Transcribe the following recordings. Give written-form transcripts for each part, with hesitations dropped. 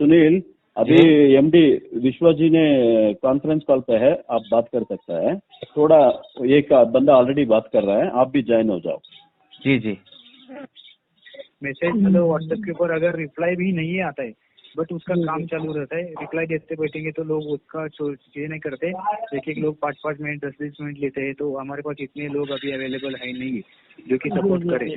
सुनील, अभी जी एमडी विश्वा जी ने कॉन्फ्रेंस कॉल पे है, आप बात कर सकता है। थोड़ा एक बंदा ऑलरेडी बात कर रहा है, आप भी ज्वाइन हो जाओ। जी जी। मैसेज चलो व्हाट्सएप के ऊपर अगर रिप्लाई भी नहीं आता है बट उसका काम चालू रहता है। रिप्लाई देते बैठेंगे तो लोग उसका ये नहीं करते। एक लोग 5-5 मिनट 10-10 मिनट लेते हैं। तो हमारे पास इतने लोग अभी अवेलेबल है नहीं है जो कि सपोर्ट करे,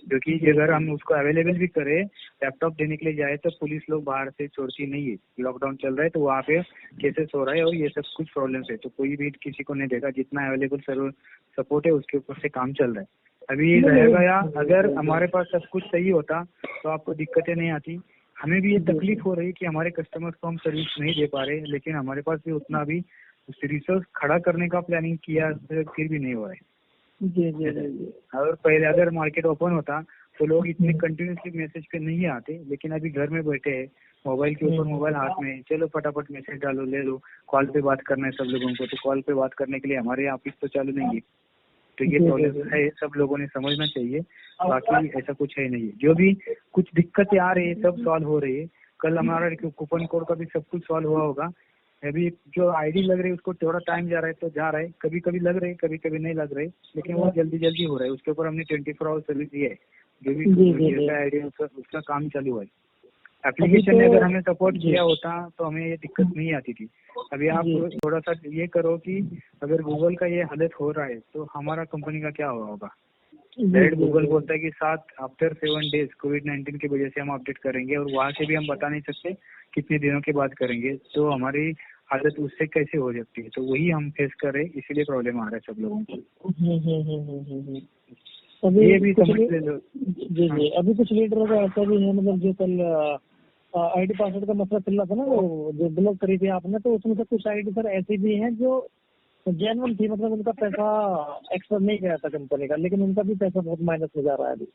क्योंकि अगर हम उसको अवेलेबल भी करें, लैपटॉप देने के लिए जाए तो पुलिस लोग बाहर से छोड़ती नहीं है। लॉकडाउन चल रहा है तो वहाँ पे केसेस हो रहा है और ये सब कुछ प्रॉब्लम्स है। तो कोई भी किसी को नहीं देगा। जितना अवेलेबल सर्वर सपोर्ट है उसके ऊपर से काम चल रहा है। अभी रहेगा या अगर हमारे पास सब कुछ सही होता तो आपको दिक्कतें नहीं आती। हमें भी ये तकलीफ हो रही कि हमारे कस्टमर्स को हम सर्विस नहीं दे पा रहे, लेकिन हमारे पास भी उतना भी रिसोर्स खड़ा करने का प्लानिंग किया फिर भी नहीं हुआ है। जी जी जी। और पहले अगर मार्केट ओपन होता तो लोग इतने कंटिन्यूसली मैसेज पे नहीं आते, लेकिन अभी घर में बैठे हैं, मोबाइल के ऊपर मोबाइल हाथ में, चलो फटाफट मैसेज डालो, ले लो। कॉल पे बात करना है सब लोगों को, तो कॉल पे बात करने के लिए हमारे यहाँ ऑफिस तो चालू नहीं है। तो ये प्रॉब्लम है, सब लोगों ने समझना चाहिए। बाकी ऐसा कुछ है नहीं। जो भी कुछ दिक्कतें आ रही है सब सॉल्व हो रही है। कल हमारा कूपन कोड का भी सब कुछ सॉल्व हुआ होगा। अभी जो आईडी लग रही है उसको थोड़ा टाइम जा रहा है तो जा रहा है, कभी कभी लग रहे कभी कभी नहीं लग रहे, लेकिन वो जल्दी जल्दी हो रहा है। उसके ऊपर हमने 24 आवर सर्विस दी है। जो भी आईडी उसका काम चालू है। एप्लीकेशन ने अगर हमें सपोर्ट किया होता तो हमें ये दिक्कत नहीं आती थी। अभी आप थोड़ा सा ये करो कि अगर गूगल का ये हालत हो रहा है तो हमारा कंपनी का क्या होगा। डायरेक्ट गूगल बोलता है कि 7 डेज कोविड-19 की वजह से हम अपडेट करेंगे, और वहाँ से भी हम बता नहीं सकते कितने दिनों के बाद करेंगे। तो हमारी हालत उससे कैसे हो सकती है। तो वही हम फेस कर रहे हैं, इसीलिए प्रॉब्लम आ रहा है सब लोगों को। अभी ये भी समझ ले लो। जी जी। अभी कुछ लीडरों का ऐसा भी है, मतलब जो कल आईडी पासवर्ड का मसला चल रहा था ना, वो जो ब्लॉक करी थी आपने, तो उसमें से कुछ आईडी सर ऐसी भी हैं जो जेन्युइन थी, मतलब उनका पैसा एक्स्ट्रा नहीं गया था कंपनी का, लेकिन उनका भी पैसा बहुत माइनस में जा रहा है अभी।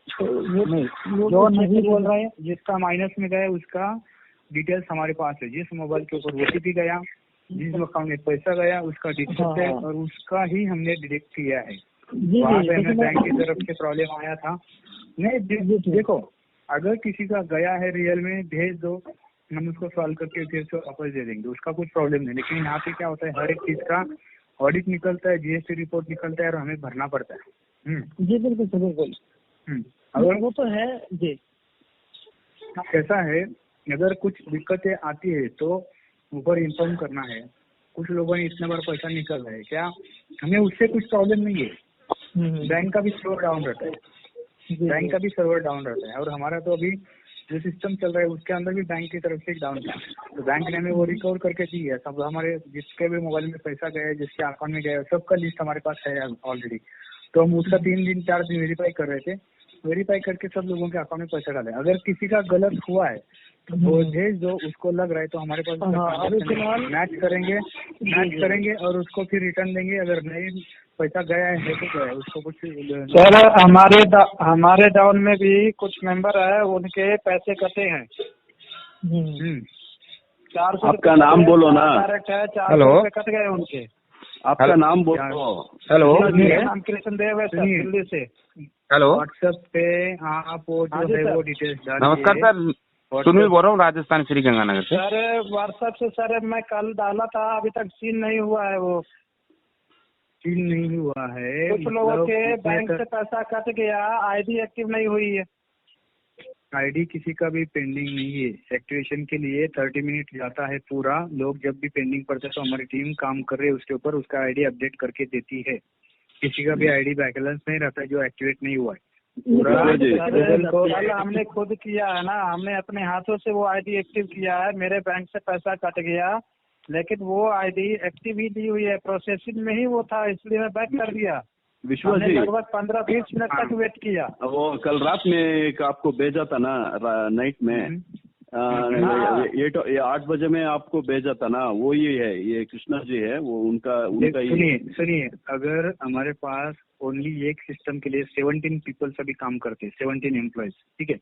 तो जो नहीं बोल रहा है, जिसका माइनस में गया उसका डिटेल्स हमारे पास है। जिस मोबाइल के ऊपर ओटीपी गया, जिस अकाउंट में पैसा गया, उसका डिटेल्स है और उसका ही हमने डिटेक्ट किया है। वहाँ पे हमें बैंक की तरफ से प्रॉब्लम आया था। नहीं देखो, अगर किसी का गया है रियल में, भेज दो, हम उसको सॉल्व करके फिर से वापस दे देंगे, उसका कुछ प्रॉब्लम नहीं। लेकिन यहाँ पे क्या होता है, हर एक चीज का ऑडिट निकलता है, जीएसटी रिपोर्ट निकलता है और हमें भरना पड़ता है। जी बिल्कुल बिल्कुल। अगर वो तो है जी। ऐसा है, अगर कुछ दिक्कतें आती है तो ऊपर इन्फॉर्म करना है। कुछ लोगों ने इतना बार पैसा निकल रहा है क्या, हमें उससे कुछ प्रॉब्लम नहीं है। बैंक का भी सर्वर डाउन रहता है, और हमारा तो अभी जो सिस्टम चल रहा है उसके अंदर भी बैंक की तरफ से डाउन था। तो बैंक ने हमें वो रिकवर करके दी है। सब हमारे जिसके भी मोबाइल में पैसा गया है, जिसके अकाउंट में गया है, सबका लिस्ट हमारे पास है ऑलरेडी। तो हम उसका 3-4 दिन वेरीफाई कर रहे थे। वेरीफाई करके सब लोगों के अकाउंट में पैसा डाले। अगर किसी का गलत हुआ है तो वो भेज दो, उसको लग रहा है तो हमारे पास मैच करेंगे और उसको फिर रिटर्न देंगे। अगर नहीं पैसा गया है तो गया है, उसको कुछ सर हमारे डाउन में भी कुछ मेंबर है, उनके पैसे कटे हैं। 400 आपका नाम बोलो ना। हेलो, कट गए उनके। आपका नाम बोलो। हेलो, नाम कृष्ण देव है सर, दिल्ली से। हेलो, व्हाट्सएप पे आप वो जो है वो डिटेल्स डालिए। नमस्कार सर, सुनील बोल रहा हूँ, राजस्थान श्री गंगानगर से। सर व्हाट्सएप से सर मैं कल डाला था, अभी तक सीन नहीं हुआ है। वो सीन नहीं हुआ है, कुछ लोगों के बैंक से पैसा कट गया, आईडी एक्टिव नहीं हुई है। आईडी किसी का भी पेंडिंग नहीं है। एक्टिवेशन के लिए 30 मिनट जाता है पूरा। लोग जब भी पेंडिंग पड़ता है तो हमारी टीम काम कर रही है उसके ऊपर, उसका आईडी अपडेट करके देती है। किसी का भी आईडी बैलेंस नहीं रहता है जो एक्टिवेट नहीं हुआ है। कल हमने खुद किया है ना, हमने अपने हाथों से वो आईडी एक्टिव किया है। मेरे बैंक से पैसा कट गया, लेकिन वो आईडी एक्टिव ही नहीं हुई है, प्रोसेसिंग में ही वो था, इसलिए मैं बैक कर दिया। विश्वास जी, लगभग 15-20 मिनट तक वेट किया। वो कल रात में एक आपको भेजा था ना, नाइट में 8 बजे में आपको भेजा था ना, वो ही है, ये कृष्णा जी है, वो उनका सुनिए, अगर हमारे पास ओनली एक सिस्टम के लिए 17 पीपल सभी काम करते हैं, 17 एम्प्लॉयज, ठीक है,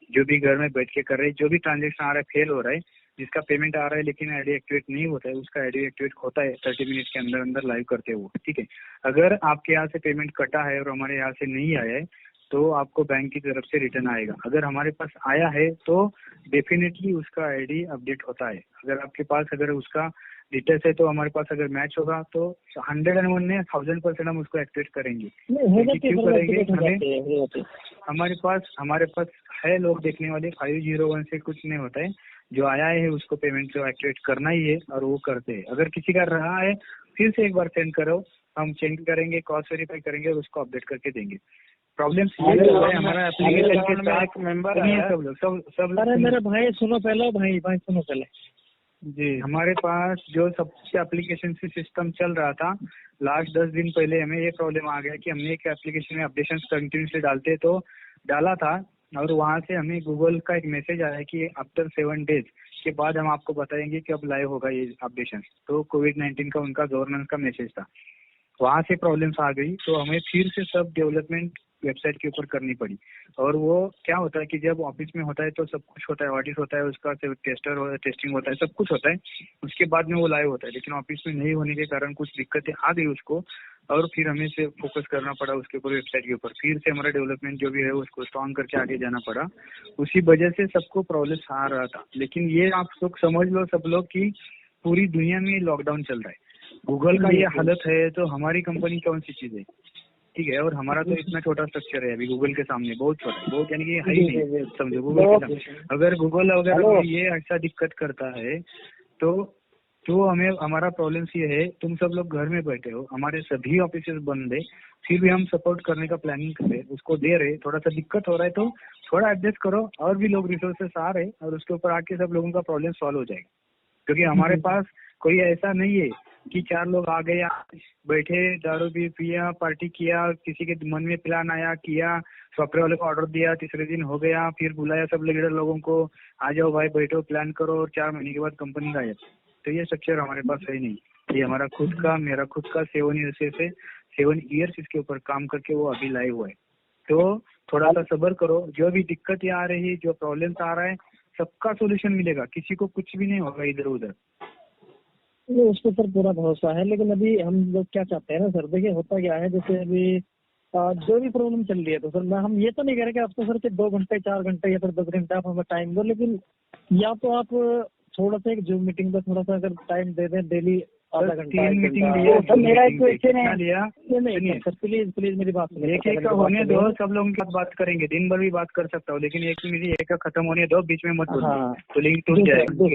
जो भी घर में बैठ के कर रहे हैं, जो भी ट्रांजेक्शन आ रहा है फेल हो रहा है, जिसका पेमेंट आ रहा है लेकिन आईडी एक्टिवेट नहीं होता है, उसका आईडी एक्टिवेट होता है 30 मिनट के अंदर अंदर लाइव करते हुए, ठीक है। अगर आपके यहाँ से पेमेंट कटा है और हमारे यहाँ से नहीं आया है तो आपको बैंक की तरफ से रिटर्न आएगा। अगर हमारे पास आया है तो डेफिनेटली उसका आईडी अपडेट होता है। अगर आपके पास अगर उसका डिटेल्स है तो हमारे पास अगर मैच होगा तो 101 में 1000% हम उसको एक्टिवेट करेंगे। क्यों करेंगे? हमारे पास है लोग देखने वाले, 501 से कुछ नहीं होता है। जो आया है उसको पेमेंट को एक्टिवेट करना ही है और वो करते हैं। अगर किसी का रहा है फिर से एक बार सेंड करो, हम चेक करेंगे, क्रॉस वेरीफाई करेंगे और उसको अपडेट करके देंगे। प्रॉब्लम हमारा एप्लीकेशन के साथ एक मेंबर है सब अरे मेरे भाई सुनो पहले, भाई सुनो पहले जी। हमारे पास जो सबसे एप्लीकेशन से सिस्टम चल रहा था, लास्ट 10 दिन पहले हमें ये प्रॉब्लम आ गया कि हमने एक एप्लीकेशन में अपडेशन कंटिन्यूसली डालते तो डाला था और वहाँ से हमें गूगल का एक मैसेज आया कि आफ्टर 7 डेज के बाद हम आपको बताएंगे कि अब लाइव होगा ये अपडेशन। तो कोविड-19 का उनका गवर्नेंस का मैसेज था। वहाँ से प्रॉब्लम्स आ गई तो हमें फिर से सब डेवलपमेंट वेबसाइट के ऊपर करनी पड़ी। और वो क्या होता है कि जब ऑफिस में होता है तो सब कुछ होता है, ऑडिट होता है, उसका टेस्टिंग होता है, सब कुछ होता है, उसके बाद में वो लाइव होता है। लेकिन ऑफिस में नहीं होने के कारण कुछ दिक्कतें आ गई उसको और फिर हमें से फोकस करना पड़ा उसके ऊपर, वेबसाइट के ऊपर। फिर से हमारा डेवलपमेंट जो भी है उसको स्ट्रॉन्ग करके आगे जाना पड़ा। उसी वजह से सबको प्रॉब्लम आ रहा था। लेकिन ये आप लोग समझ लो सब लोग कि पूरी दुनिया में लॉकडाउन चल रहा है। गूगल का ये हालत है तो हमारी कंपनी कौन सी चीज है? ठीक है। और हमारा तो इतना छोटा स्ट्रक्चर है अभी गूगल के सामने, बहुत छोटा है, बहुत यानी कि है ही नहीं, समझो गूगल के सामने। अगर गूगल अगर ये ऐसा दिक्कत करता है तो हमें हमारा प्रॉब्लम ये है, तुम सब लोग घर में बैठे हो, हमारे सभी ऑफिसेस बंद है, फिर भी हम सपोर्ट करने का प्लानिंग कर रहे, उसको दे रहे। थोड़ा सा दिक्कत हो रहा है तो थोड़ा एडजस्ट करो, और भी लोग रिसोर्सेस आ रहे और उसके ऊपर आके सब लोगों का प्रॉब्लम सॉल्व हो जाएगा। क्योंकि हमारे पास कोई ऐसा नहीं है कि 4 लोग आ गए, बैठे, दारू भी पिया, पार्टी किया, किसी के मन में प्लान आया, किया, सॉफ्टवेयर वाले को ऑर्डर दिया, तीसरे दिन हो गया, फिर बुलाया सब लीडर लोगों को, आ जाओ भाई बैठो, प्लान करो, और 4 महीने के बाद कंपनी गायब। तो ये स्ट्रक्चर हमारे पास है नहीं। ये हमारा खुद का, मेरा खुद का 7 ईयर्स इसके ऊपर काम करके वो अभी लाइव हुआ है। तो थोड़ा सा सब्र करो, जो भी दिक्कतें आ रही है, जो प्रॉब्लम्स आ रहा है, सबका सोल्यूशन मिलेगा, किसी को कुछ भी नहीं होगा इधर उधर। उस पर सर पूरा भरोसा है। लेकिन अभी हम लोग क्या चाहते हैं ना सर, देखिए होता क्या है, जैसे अभी जो भी प्रॉब्लम चल रही है तो सर हम ये तो नहीं कह रहे कि आपको सर 2 घंटे 4 घंटे या फिर 10 घंटे आप हमें टाइम दो, लेकिन या तो आप थोड़ा सा एक जूम मीटिंग पर थोड़ा सा अगर टाइम दे दें, डेली आधा घंटा, 3 मीटिंग लिया, मेरा एक क्वेश्चन है लिया। सर, प्लीज मेरी बात सुनिए। एक का होने दो, सब लोगों के साथ बात करेंगे, दिन भर भी बात कर सकता हूँ, लेकिन मेरी एक का खत्म होने दो, बीच में मत बोलो तो लिंक टूट जाएगा।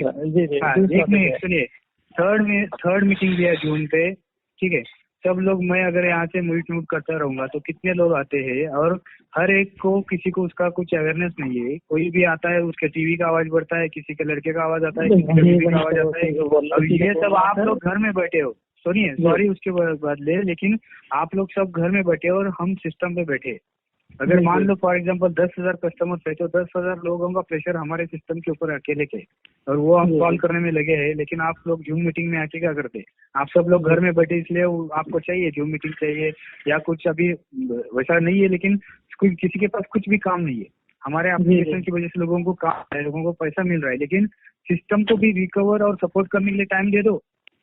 एक मिनट सुनिए, थर्ड मीटिंग दिया जून पे, ठीक है। सब लोग, मैं अगर यहाँ से म्यूट करता रहूंगा तो कितने लोग आते हैं, और हर एक को, किसी को उसका कुछ अवेयरनेस नहीं है। कोई भी आता है उसके टीवी का आवाज बढ़ता है, किसी के लड़के का आवाज आता है, किसी के बीवी का आवाज आता है, और ये सब आप लोग घर में बैठे हो। सुनिए, सॉरी उसके बदले, लेकिन आप लोग सब घर में बैठे और हम सिस्टम पे बैठे। अगर मान लो फॉर एग्जांपल 10,000 कस्टमर्स है तो 10,000 लोगों का प्रेशर हमारे सिस्टम के ऊपर अकेले के, और वो हम सॉल्व करने में लगे हैं। लेकिन आप लोग जूम मीटिंग में आके क्या करते? आप सब लोग घर में बैठे, इसलिए आपको चाहिए जूम मीटिंग चाहिए या कुछ, अभी वैसा नहीं है, लेकिन किसी के पास कुछ भी काम नहीं है। हमारे एप्लीकेशन की वजह से लोगों को काम है, लोगों को पैसा मिल रहा है, लेकिन सिस्टम को भी रिकवर और सपोर्ट करने के लिए टाइम दे दो।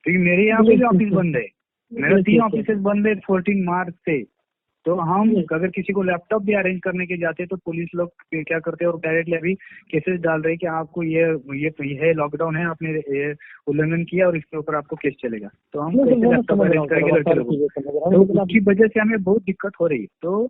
क्योंकि मेरे यहाँ पे भी ऑफिस बंद है, मेरा 3 ऑफिस बंद है 14 मार्च से। तो हम अगर किसी को लैपटॉप भी अरेंज करने के जाते हैं तो पुलिस लोग क्या करते हैं, और डायरेक्टली अभी केसेस डाल रहे हैं कि आपको ये लॉकडाउन है, आपने उल्लंघन किया और इसके ऊपर आपको केस चलेगा। तो हम कैसे लैपटॉप अरेंज करेंगे लड़के लोगों, तो उसकी वजह से हमें बहुत दिक्कत हो रही है। तो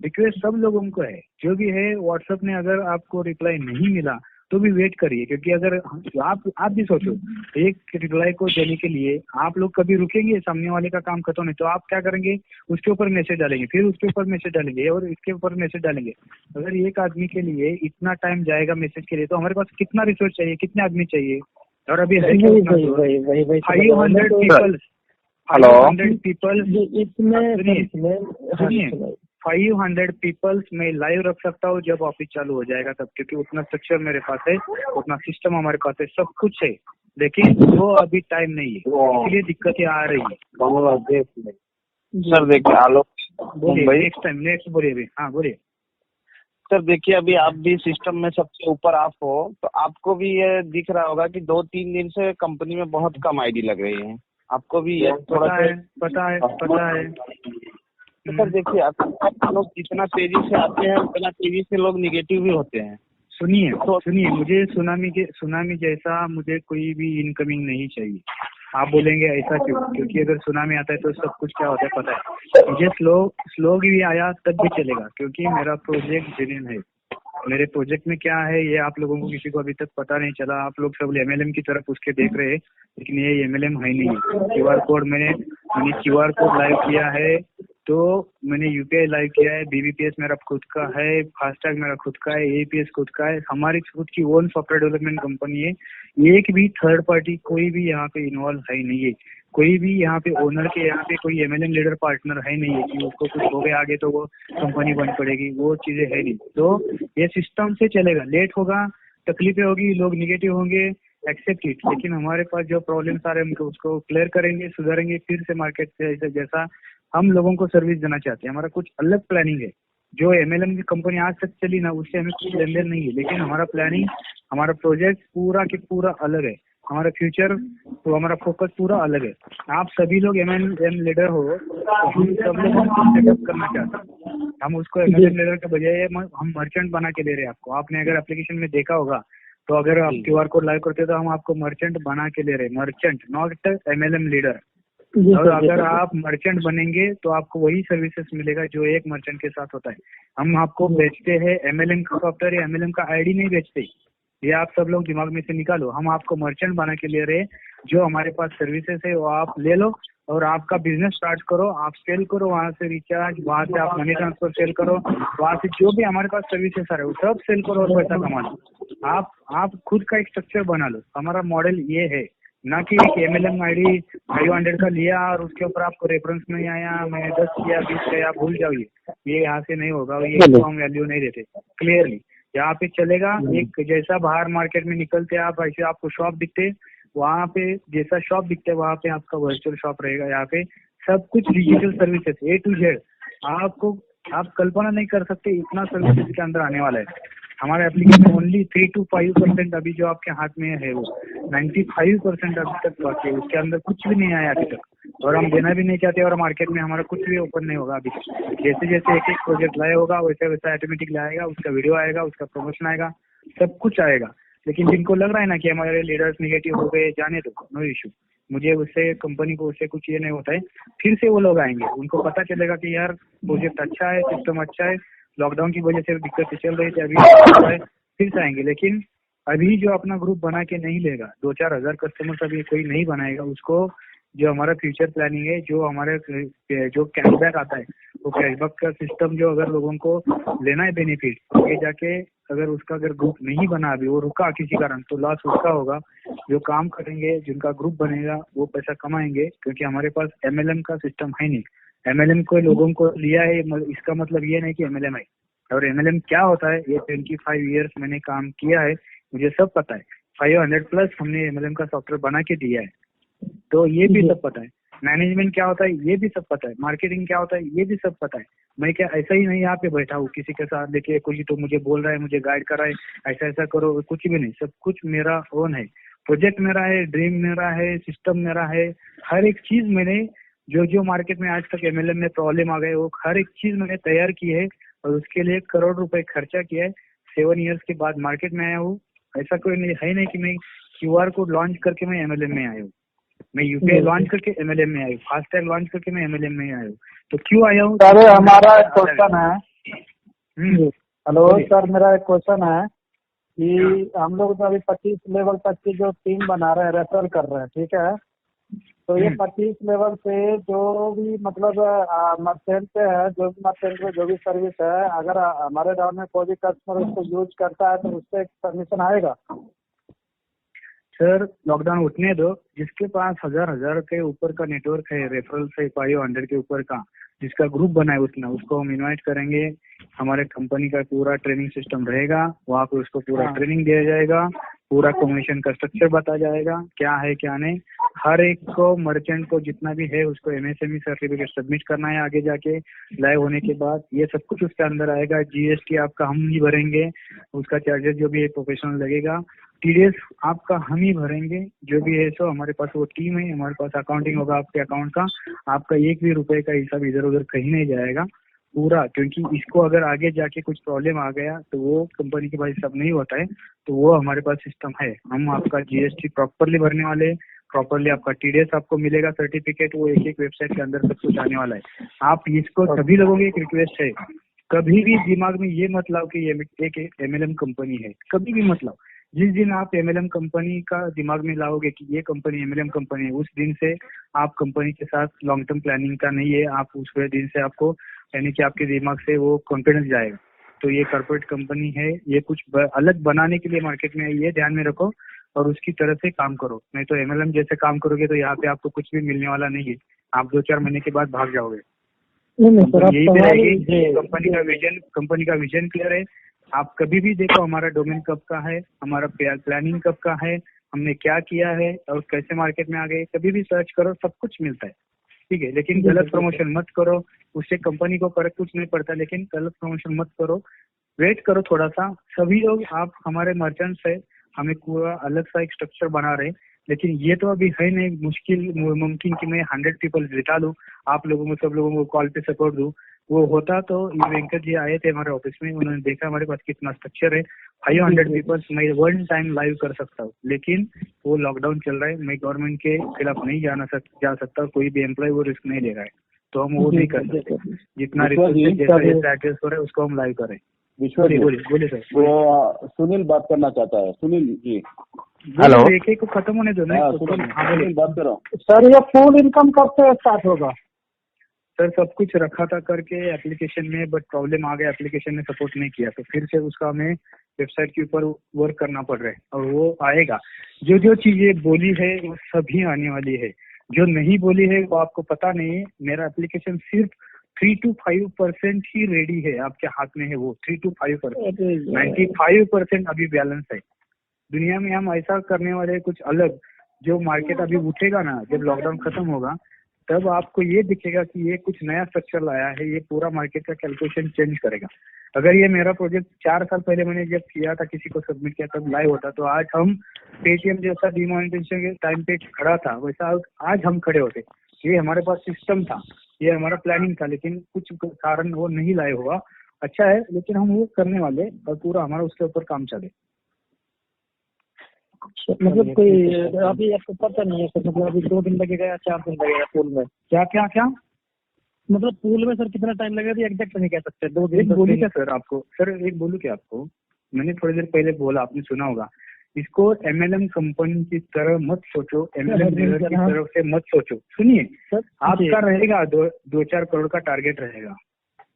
रिक्वेस्ट सब लोगों को है, जो भी है व्हाट्सएप में अगर आपको रिप्लाई नहीं मिला तो भी वेट करिए, क्योंकि अगर आप भी सोचो, एक रिप्लाई को देने के लिए आप लोग कभी रुकेंगे? सामने वाले का काम खत्म है तो आप क्या करेंगे? उसके ऊपर मैसेज डालेंगे, फिर उसके ऊपर मैसेज डालेंगे और इसके ऊपर मैसेज डालेंगे। अगर एक आदमी के लिए इतना टाइम जाएगा मैसेज के लिए, तो हमारे पास कितना रिसोर्स चाहिए, कितने आदमी चाहिए? और अभी है 500 पीपल, सुनिए 500 पीपल्स मैं लाइव रख सकता हूँ जब ऑफिस चालू हो जाएगा तब, क्योंकि उतना स्ट्रक्चर मेरे पास है, उतना सिस्टम हमारे पास है, सब कुछ है, लेकिन वो अभी टाइम नहीं है, इसलिए दिक्कतें आ रही है। सर देखिए, आलोक बोलिए, नेक्स्ट बोलिए अभी। हाँ बोलिए सर। देखिए, अभी आप भी सिस्टम में सबसे ऊपर आप हो, तो आपको भी ये दिख रहा होगा कि 2-3 दिन से कंपनी में बहुत कम आईडी लग रही है। आपको भी ये थोड़ा पता है। सर देखिए, आप लोग जितना तेजी से आते हैं उतना तेजी से लोग निगेटिव भी होते हैं। सुनिए, मुझे सुनामी जैसा मुझे कोई भी इनकमिंग नहीं चाहिए। आप बोलेंगे ऐसा क्यों? क्योंकि अगर सुनामी आता है तो सब कुछ क्या होता है पता है मुझे। स्लो भी आया तब भी चलेगा, क्योंकि मेरा प्रोजेक्ट जेन्युइन है। मेरे प्रोजेक्ट में क्या है ये आप लोगों को किसी को अभी तक पता नहीं चला। आप लोग सब MLM की तरफ उसके देख रहे हैं, लेकिन ये MLM है नहीं है। QR कोड मैंने QR कोड लाइव किया है, तो मैंने UPI लाइव किया है। BBPS मेरा खुद का है, फास्टैग मेरा खुद का है, APS खुद का है। हमारी खुद की ओन सॉफ्टवेयर डेवलपमेंट कंपनी है। एक भी थर्ड पार्टी कोई भी यहाँ पे इन्वॉल्व है नहीं है। कोई भी यहाँ पे ओनर के यहाँ पे कोई MLM लीडर पार्टनर है नहीं है कि उसको कुछ हो गया आगे तो वो कंपनी बंद पड़ेगी, वो चीजें है नहीं। तो ये सिस्टम से चलेगा। लेट होगा, तकलीफें होगी, लोग निगेटिव होंगे, एक्सेप्ट इट। लेकिन हमारे पास जो प्रॉब्लम्स आ रहे हैं उनको उसको क्लियर करेंगे, सुधारेंगे, फिर से मार्केट से जैसा हम लोगों को सर्विस देना चाहते हैं। हमारा कुछ अलग प्लानिंग है। जो MLM की कंपनी आज तक चली ना, उससे हमें कुछ लेन देन नहीं है, लेकिन हमारा प्लानिंग, हमारा प्रोजेक्ट पूरा के पूरा अलग है। हमारा फ्यूचर तो हमारा फोकस पूरा अलग है। आप सभी लोग MLM लीडर हो, तो हम सब लोग हमको सेटअप करना चाहते हैं। हम उसको MLM लीडर के बजाय हम मर्चेंट बना के दे रहे हैं आपको। आपने अगर एप्लीकेशन में देखा होगा तो अगर आप QR कोड लाइव करते तो हम आपको मर्चेंट बना के दे रहे हैं। Merchant, not MLM leader. और अगर आप मर्चेंट बनेंगे तो आपको वही सर्विसेज मिलेगा जो एक मर्चेंट के साथ होता है। हम आपको बेचते हैं MLM का सॉफ्टवेयर या MLM का ID नहीं बेचते। ये आप सब लोग दिमाग में से निकालो। हम आपको मर्चेंट बना के ले रहे हैं। जो हमारे पास सर्विसेज है वो आप ले लो और आपका बिजनेस स्टार्ट करो। आप सेल करो, वहाँ से रिचार्ज, वहाँ से आप मनी ट्रांसफर सेल करो, वहाँ से जो भी हमारे पास सर्विसेज आ रहे हैं वो सब सेल करो और पैसा कमा लो। आप खुद का एक स्ट्रक्चर बना लो। हमारा मॉडल ये है, ना कि एक MLM ID 500 का लिया और उसके ऊपर आपको रेफरेंस नहीं आया, मैं 10 किया 20 किया, भूल जाओ। ये यहाँ से नहीं होगा। ये तो हम वैल्यू नहीं देते। क्लियरली यहाँ पे चलेगा। एक जैसा बाहर मार्केट में निकलते आप, ऐसे आपको शॉप दिखते, वहाँ पे जैसा शॉप दिखते है वहाँ पे आपका वर्चुअल शॉप रहेगा। यहाँ पे सब कुछ digital services A to Z। आप कल्पना नहीं कर सकते इतना सर्विसेज के अंदर आने वाला है। हमारा एप्लीकेशन ओनली 3 to 5% अभी जो आपके हाथ में है, वो 95% अभी तक बाकी है। उसके अंदर कुछ भी नहीं आया अभी तक, और हम देना भी नहीं चाहते। और मार्केट में हमारा कुछ भी ओपन नहीं होगा अभी तक। जैसे जैसे एक प्रोजेक्ट लाया होगा वैसे वैसा ऑटोमेटिक लाएगा, उसका वीडियो आएगा, उसका प्रमोशन आएगा, सब कुछ आएगा। लेकिन जिनको लग रहा है ना कि हमारे लीडर्स निगेटिव हो गए, जाने दो, नो इशू। मुझे उससे कंपनी को उससे कुछ ये नहीं होता है। फिर से वो लोग आएंगे, उनको पता चलेगा कि यार प्रोजेक्ट अच्छा है, सिस्टम अच्छा है, लॉकडाउन की वजह से दिक्कतें चल रही थी, अभी फिर से आएंगे। लेकिन अभी जो अपना ग्रुप बना के नहीं लेगा, 2-4 हजार कस्टमर्स अभी कोई नहीं बनाएगा, उसको जो हमारा फ्यूचर प्लानिंग है, जो हमारे जो कैशबैक आता है, वो कैशबैक का सिस्टम जो अगर लोगों को लेना है बेनिफिट, आगे जाके अगर उसका अगर ग्रुप नहीं बना, अभी वो रुका किसी कारण, तो लॉस उसका होगा। जो काम करेंगे, जिनका ग्रुप बनेगा, वो पैसा कमाएंगे, क्योंकि हमारे पास MLM का सिस्टम है नहीं। MLM को लोगों को लिया है, इसका मतलब ये नहीं कि MLM है। और MLM क्या होता है, ये 25 ईयर्स मैंने काम किया है, मुझे सब पता है। 500+ हमने MLM का सॉफ्टवेयर बना के दिया है, तो ये भी सब पता है। मैनेजमेंट क्या होता है ये भी सब पता है। मार्केटिंग क्या होता है ये भी सब पता है। मैं क्या ऐसा ही नहीं यहाँ पे बैठा हूँ किसी के साथ देखिए कोई तो मुझे बोल रहा है, मुझे गाइड कर रहा है, ऐसा ऐसा करो, कुछ भी नहीं। सब कुछ मेरा ओन है। प्रोजेक्ट मेरा है, ड्रीम मेरा है, सिस्टम मेरा है। हर एक चीज मैंने जो मार्केट में आज तक MLM में प्रॉब्लम आ गए, वो हर एक चीज मैंने तैयार की है और उसके लिए 1 करोड़ रुपए खर्चा किया है। 7 ईयर्स के बाद मार्केट में आया हूँ। ऐसा कोई नहीं है नहीं कि मैं QR कोड लॉन्च करके मैं MLM में आया हूँ। मैं UPI लॉन्च करके MLM में आया हूँ, फास्टैग लॉन्च करके मैं MLM में आया हूँ। तो क्यों आया हूँ? सर हमारा एक क्वेश्चन है। हेलो सर, मेरा एक क्वेश्चन है कि हम लोग तो अभी 25 लेवल तक की जो टीम बना रहे हैं, रेफर कर रहे हैं, ठीक है। तो ये 25 लेवल से जो भी मतलब मर्चेंट पे है, जो भी मर्चेंट पे जो भी सर्विस है, अगर हमारे गाँव में कोई भी कस्टमर उसको यूज करता है तो उससे परमिशन आएगा? सर लॉकडाउन उठने दो। जिसके पास 1000 के ऊपर का नेटवर्क है, रेफरल से 500 के ऊपर का, जिसका ग्रुप बना है उसको हम इनवाइट करेंगे। हमारे कंपनी का पूरा ट्रेनिंग सिस्टम रहेगा, वहाँ पे उसको पूरा ट्रेनिंग दिया जाएगा, पूरा कमीशन का स्ट्रक्चर बताया जाएगा, क्या है क्या नहीं। हर एक को, मर्चेंट को जितना भी है, उसको MSME सर्टिफिकेट सबमिट करना है आगे जाके लाइव होने के बाद। ये सब कुछ उसके अंदर आएगा। GST आपका हम ही भरेंगे, उसका चार्जेस जो भी है प्रोफेशनल लगेगा। TDS आपका हम ही भरेंगे, जो भी है सो हमारे पास वो टीम है, हमारे पास अकाउंटिंग होगा आपके अकाउंट का, आपका एक भी रुपए का हिसाब इधर उधर कहीं नहीं जाएगा पूरा, क्योंकि इसको अगर आगे जाके कुछ प्रॉब्लम आ गया तो वो कंपनी के पास सब नहीं होता है, तो वो हमारे पास सिस्टम है। हम आपका जीएसटी प्रॉपरली भरने वाले, प्रॉपरली आपका टीडीएस आपको मिलेगा सर्टिफिकेट, वो एक एक वेबसाइट के अंदर सब कुछ आने वाला है। आप इसको सभी लोगों की एक रिक्वेस्ट है, कभी भी दिमाग में ये मत लाओ कि ये एक एमएलएम कंपनी है, कभी भी मत लाओ। जिस दिन आप एमएलएम कंपनी का दिमाग में लाओगे कि ये कंपनी एमएलएम कंपनी है, उस दिन से आप कंपनी के साथ लॉन्ग टर्म प्लानिंग का नहीं है। आप उस दिन से आपको यानी कि आपके दिमाग से वो कॉन्फिडेंस जाएगा। तो ये कॉर्पोरेट कंपनी है, ये कुछ अलग बनाने के लिए मार्केट में, ये ध्यान में रखो और उसकी तरह से काम करो। नहीं तो एमएलएम जैसे काम करोगे तो यहाँ पे आपको कुछ भी मिलने वाला नहीं है, आप 2-4 महीने के बाद भाग जाओगे। यही पे रहेगी। कंपनी का विजन क्लियर है। आप कभी भी देखो हमारा डोमेन कब का है, हमारा प्लानिंग कब का है, हमने क्या किया है और कैसे मार्केट में आ गए, कभी भी सर्च करो, सब कुछ मिलता है, ठीक है। लेकिन गलत प्रमोशन मत करो, उससे कंपनी को फर्क कुछ नहीं पड़ता, लेकिन गलत प्रमोशन मत करो, वेट करो थोड़ा सा। सभी लोग आप हमारे मर्चेंट्स है, हमें पूरा अलग सा एक स्ट्रक्चर बना रहे, लेकिन ये तो अभी है नहीं मुमकिन कि मैं 100 पीपल जिता लूँ, आप लोगों को, सब लोगों को कॉल पे सपोर्ट दूँ। वो होता तो ये वेंकट जी आए थे हमारे ऑफिस में, उन्होंने देखा हमारे पास कितना स्ट्रक्चर है, 500 पीपल्स मैं वन टाइम लाइव कर सकता हूँ, लेकिन वो लॉकडाउन चल रहा है, मैं गवर्नमेंट के खिलाफ नहीं जा सकता, कोई भी एम्प्लॉय वो रिस्क नहीं ले रहा है, तो हम वो नहीं कर सकते। जितना रिस्क जैसा एड्रेस हो रहा है उसको हम लाइव करें। बोलिए सर। वो सुनील बात करना चाहता है। सुनील जी, हेलो। एक एक को खत्म होने दो ना। सुनील बात करो सर। ये फुल इनकम कब से स्टार्ट होगा? सर सब कुछ रखा था करके एप्लीकेशन में, बट प्रॉब्लम आ गया, एप्लीकेशन ने सपोर्ट नहीं किया, तो फिर से उसका हमें वेबसाइट के ऊपर वर्क करना पड़ रहा है और वो आएगा। जो जो चीजें बोली है वो सभी आने वाली है, जो नहीं बोली है वो आपको पता नहीं है। मेरा एप्लीकेशन सिर्फ 3 to 5% ही रेडी है, आपके हाथ में है वो 3 to 5%। 95% अभी बैलेंस है। दुनिया में हम ऐसा करने वाले कुछ अलग, जो मार्केट अभी उठेगा ना, जब लॉकडाउन खत्म होगा तब आपको ये दिखेगा कि ये कुछ नया स्ट्रक्चर लाया है, ये पूरा मार्केट का कैलकुलेशन चेंज करेगा। अगर ये मेरा प्रोजेक्ट 4 साल पहले मैंने जब किया था, किसी को सबमिट किया तब लाइव होता, तो आज हम पेटीएम जैसा डिमोनेटाइजेशन के टाइम पे खड़ा था, वैसा आज हम खड़े होते। ये हमारे पास सिस्टम था, ये हमारा प्लानिंग था, लेकिन कुछ कारण वो नहीं लाइव हुआ। अच्छा है, लेकिन हम वो करने वाले और पूरा हमारा उसके ऊपर काम चले। मतलब कोई अभी आपको पता नहीं है सर, मतलब अभी 2 दिन लगेगा या 4 दिन लगेगा पूल में? क्या मतलब पूल में सर कितना टाइम लगेगा अभी एग्जैक्ट नहीं कह सकते। 2 दिन बोलूँ क्या सर आपको? सर एक बोलूँ क्या आपको, मैंने थोड़ी देर पहले बोला, आपने सुना होगा, इसको एमएलएम कंपनी की तरह मत सोचो, एमएलएम की तरफ से मत सोचो। सुनिए, आपका रहेगा 2-4 करोड़ का टारगेट रहेगा,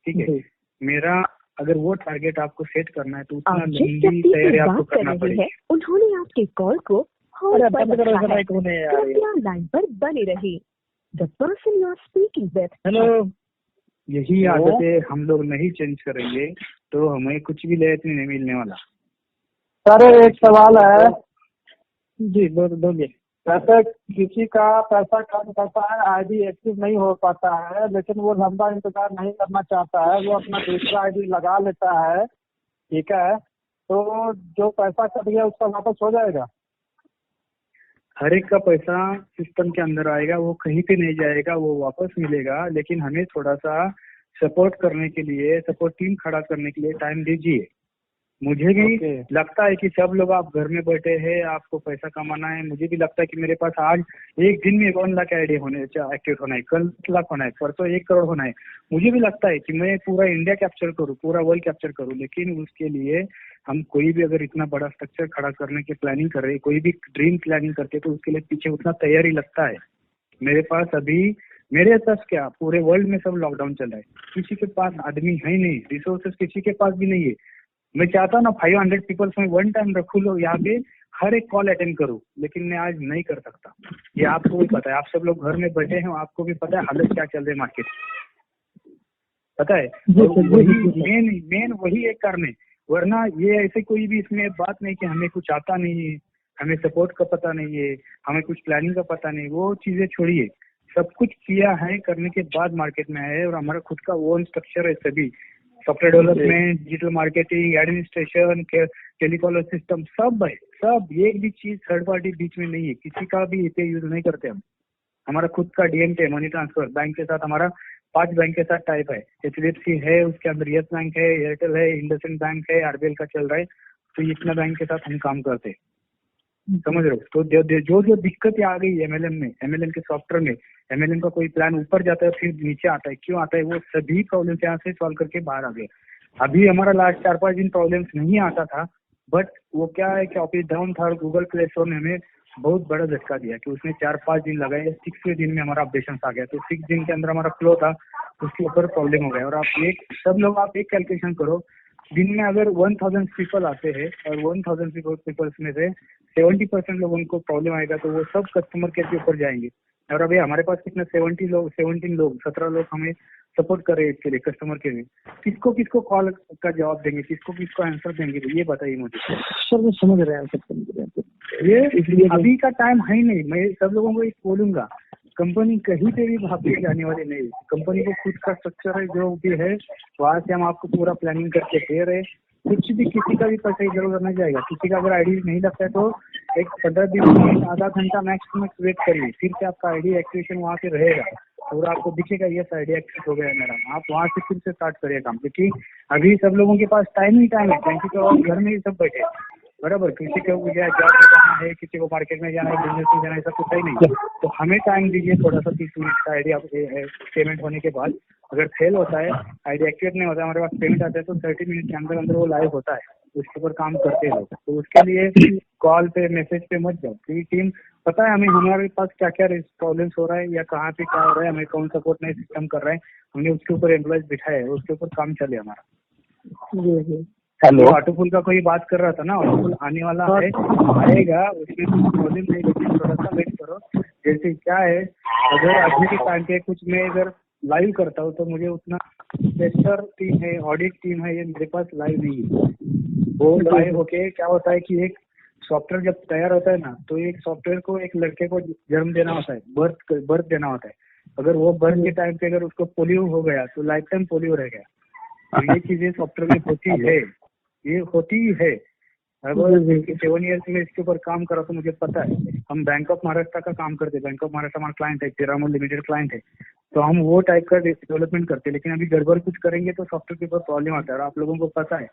ठीक है। मेरा अगर वो टारगेट आपको सेट करना है तो उतना लंबी तैयारी आपको करना पड़ेगी। उन्होंने आपके कॉल को होल्ड पर रखा है। कृपया लाइन पर बने रहिए। The person you are speaking with। Hello. यही आदतें हम लोग नहीं चेंज करेंगे तो हमें कुछ भी लेट नहीं मिलने वाला। सर एक सवाल है जी, बोलिए। जैसे किसी का पैसा कम करता है, आईडी एक्टिव नहीं हो पाता है, लेकिन वो लंबा इंतजार नहीं करना चाहता है, वो अपना दूसरा आईडी लगा लेता है, ठीक है, तो जो पैसा कट गया उसका वापस हो जाएगा? हर एक का पैसा सिस्टम के अंदर आएगा, वो कहीं पे नहीं जाएगा, वो वापस मिलेगा। लेकिन हमें थोड़ा सा सपोर्ट करने के लिए, सपोर्ट टीम खड़ा करने के लिए टाइम दीजिए। मुझे भी लगता है कि सब लोग आप घर में बैठे हैं, आपको पैसा कमाना है। मुझे भी लगता है कि मेरे पास आज एक दिन में 1 लाख आईडी एक्टिव होना है, कल 1 लाख होना है, परसों 1 करोड़ होना है। मुझे भी लगता है कि मैं पूरा इंडिया कैप्चर करूँ, पूरा वर्ल्ड कैप्चर करूँ, लेकिन उसके लिए हम कोई भी अगर इतना बड़ा स्ट्रक्चर खड़ा करने की प्लानिंग कर रहे हैं, कोई भी ड्रीम प्लानिंग करते हैं, तो उसके लिए पीछे उतना तैयारी लगता है। मेरे पास क्या, पूरे वर्ल्ड में सब लॉकडाउन चल रहा है, किसी के पास आदमी है नहीं, रिसोर्सेस किसी के पास भी नहीं है। मैं चाहता हूँ ना 500 पीपल्स में वन टाइम रखूँ, लोग यहाँ पे हर एक कॉल अटेंड करूँ, लेकिन मैं आज नहीं कर सकता। ये आपको भी पता है, आप सब लोग घर में बैठे हैं, आपको भी पता है हालत क्या चल रही है मार्केट, पता है। मेन वही एक कारण है, वरना ये ऐसे कोई भी इसमें बात नहीं कि हमें कुछ आता नहीं है, हमें सपोर्ट का पता नहीं है, हमें कुछ प्लानिंग का पता नहीं, वो चीजें छोड़िए। सब कुछ किया है, करने के बाद मार्केट में आए, और हमारा खुद का ओन स्ट्रक्चर है, सभी software development, digital marketing, administration, telecaller system सब है, सब एक भी चीज थर्ड पार्टी बीच में नहीं है, किसी का भी यूपीआई यूज नहीं करते हम। हमारा खुद का डीएमटी मनी ट्रांसफर बैंक के साथ, हमारा 5 बैंक के साथ टाइप है। HDFC है, उसके अंदर येस बैंक है, एयरटेल है, इंडसइंड बैंक है, आरबीएल का चल रहा है। तो इतना बैंक के साथ हम काम करते, समझ रहे हो। तो जो दिक्कत आ गई MLM के सॉफ्टवेयर में, MLM का कोई प्लान ऊपर जाता है फिर नीचे आता है, क्यों आता है, वो सभी प्रॉब्लम यहाँ से सॉल्व करके बाहर आ गए। अभी हमारा लास्ट 4-5 दिन प्रॉब्लम्स नहीं आता था, बट वो क्या है कि ऑफिस डाउन था और गूगल प्ले स्टोर ने हमें बहुत बड़ा झटका दिया कि उसने 4-5 दिन लगाए, 6वें दिन में हमारा अपडेशन आ गया। तो 6 दिन के अंदर हमारा फ्लो था, उसके ऊपर प्रॉब्लम हो गया। और आप एक कैलकुलेशन करो, दिन में अगर 1000 पीपल आते हैं और 1000 पीपल्स में से 70% लोगों को प्रॉब्लम आएगा, तो वो सब कस्टमर केयर के ऊपर जाएंगे। और अभी हमारे पास कितने 17 लोग हमें सपोर्ट कर रहे हैं इसके लिए, कस्टमर केयर में। किसको कॉल का जवाब देंगे, किसको आंसर देंगे, ये बताइए मुझे। सर वो समझ रहे हैं सब, ये अभी का टाइम है ही नहीं। मैं सब लोगों को एक बोलूंगा, कंपनी कहीं पे भी भाग जाने वाली नहीं। कंपनी को खुद का स्ट्रक्चर है, जो भी है वहां से हम आपको पूरा प्लानिंग करके दे रहे। कुछ भी किसी का भी पैसा इधर उधर नहीं जाएगा। किसी का अगर आईडी नहीं लगता है तो एक 15 दिन आधा घंटा मैक्स वेट करिए, फिर से आपका आईडी एक्टिवेशन वहाँ पे रहेगा। पूरा आपको दिखेगा ये आईडी एक्टिव हो गया मेरा, आप वहाँ से फिर से स्टार्ट करिए काम। क्योंकि अभी सब लोगों के पास टाइम ही टाइम है, क्योंकि घर में ही सब बैठे बराबर। किसी को जॉब पे जाना है, किसी को मार्केट में जाना है, बिजनेस में जाना है, ऐसा कुछ ही नहीं। तो हमें टाइम दीजिए थोड़ा सा, 30 मिनट का आईडी पेमेंट होने के बाद। अगर फेल होता है, आईडी एक्टिवेट नहीं होता है, हमारे पास पेमेंट आता है, तो 30 मिनट के अंदर अंदर वो लाइव होता है, उसके ऊपर काम करते हैं लोग। तो उसके लिए कॉल पे मैसेज पे मत जाओ, क्योंकि टीम पता है हमें हमारे पास क्या क्या प्रॉब्लम्स हो रहा है या कहाँ पे क्या हो रहा है, हमें कौन सपोर्ट नहीं सिस्टम कर रहा है, हमने उसके ऊपर एम्प्लॉयज बिठाया है, उसके ऊपर काम चले हमारा। हेलो, ऑटोफुल का कोई बात कर रहा था ना, ऑटोफुल आने वाला है, आएगा, उसमें कुछ प्रॉब्लम नहीं, लेकिन थोड़ा सा वेट करो। जैसे क्या है, अगर अभी के टाइम पे कुछ मैं अगर लाइव करता हूँ तो मुझे उतना टेस्टर टीम है, ऑडिट टीम है, ये मेरे पास लाइव नहीं है। वो लाइव होके क्या होता है कि एक सॉफ्टवेयर जब तैयार होता है ना, तो एक सॉफ्टवेयर को एक लड़के को जन्म देना होता है, बर्थ देना होता है। अगर वो बर्थ के टाइम पे अगर उसको पोलियो हो गया तो लाइफ टाइम पोलियो रह गया। तो ये चीजें सॉफ्टवेयर में होती है, ये होती है। अगर 7 ईयर्स में इसके ऊपर काम करा तो मुझे पता है। हम बैंक ऑफ महाराष्ट्र का काम करते हैं, बैंक ऑफ महाराष्ट्र हमारा क्लाइंट है, पिरामल लिमिटेड क्लाइंट है, तो हम वो टाइप का डेवलपमेंट करते हैं। लेकिन अभी गड़बड़ कुछ करेंगे तो सॉफ्टवेयर के ऊपर प्रॉब्लम आता है। और आप लोगों को पता है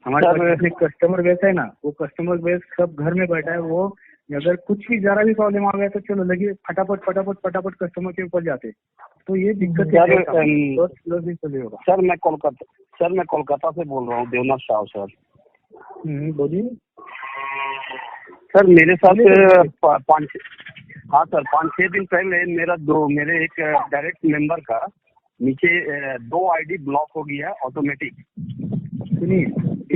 हमारे पास कस्टमर बेस है ना, वो कस्टमर बेस सब घर में बैठा है। वो अगर कुछ भी जरा भी प्रॉब्लम आ गया तो चलो लगे फटाफट कस्टमर के ऊपर जाते। तो ये दिक्कत है। सर मैं कोलकाता से बोल रहा हूँ, देवनाथ शाह सर। बोलिए सर। मेरे साथ 5-6 दिन पहले मेरे एक डायरेक्ट मेंबर का नीचे 2 आईडी ब्लॉक हो गया ऑटोमेटिक। सुनिए,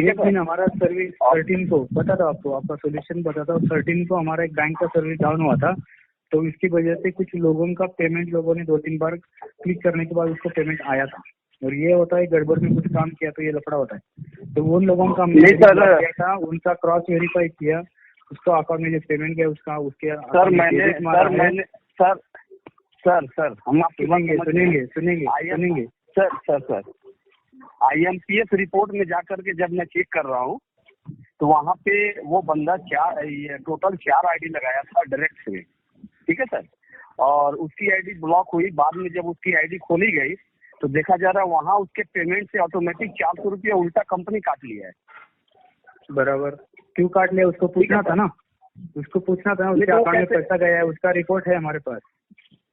एक दिन हमारा सर्विस 13 को बताता हूँ आपको, आपका सोल्यूशन बताता हूँ। 13 को हमारा एक बैंक का सर्विस डाउन हुआ था, तो इसकी वजह से कुछ लोगों का पेमेंट, लोगों ने 2-3 बार क्लिक करने के बाद उसको पेमेंट आया था। और ये होता है गड़बड़ में कुछ काम किया तो ये लफड़ा होता है। तो उन लोगों का हमने किया था, उनका क्रॉस वेरीफाई किया, उसको अकाउंट में जो पेमेंट किया उसका उसके सर हम आप सुनेंगे सर IMPS रिपोर्ट में जाकर के जब मैं चेक कर रहा हूँ तो वहाँ पे वो बंदा टोटल 4 आईडी लगाया था डायरेक्ट से, ठीक है सर। और उसकी आईडी ब्लॉक हुई। बाद में जब उसकी आईडी खोली गई तो देखा जा रहा है वहाँ उसके पेमेंट से ऑटोमेटिक 400 रुपया उल्टा कंपनी काट लिया है। बराबर, क्यों काट लिया उसको पूछना था ना, उसको पूछना था ना, उसके अकाउंट में पैसा गया है, उसका रिपोर्ट है हमारे पास।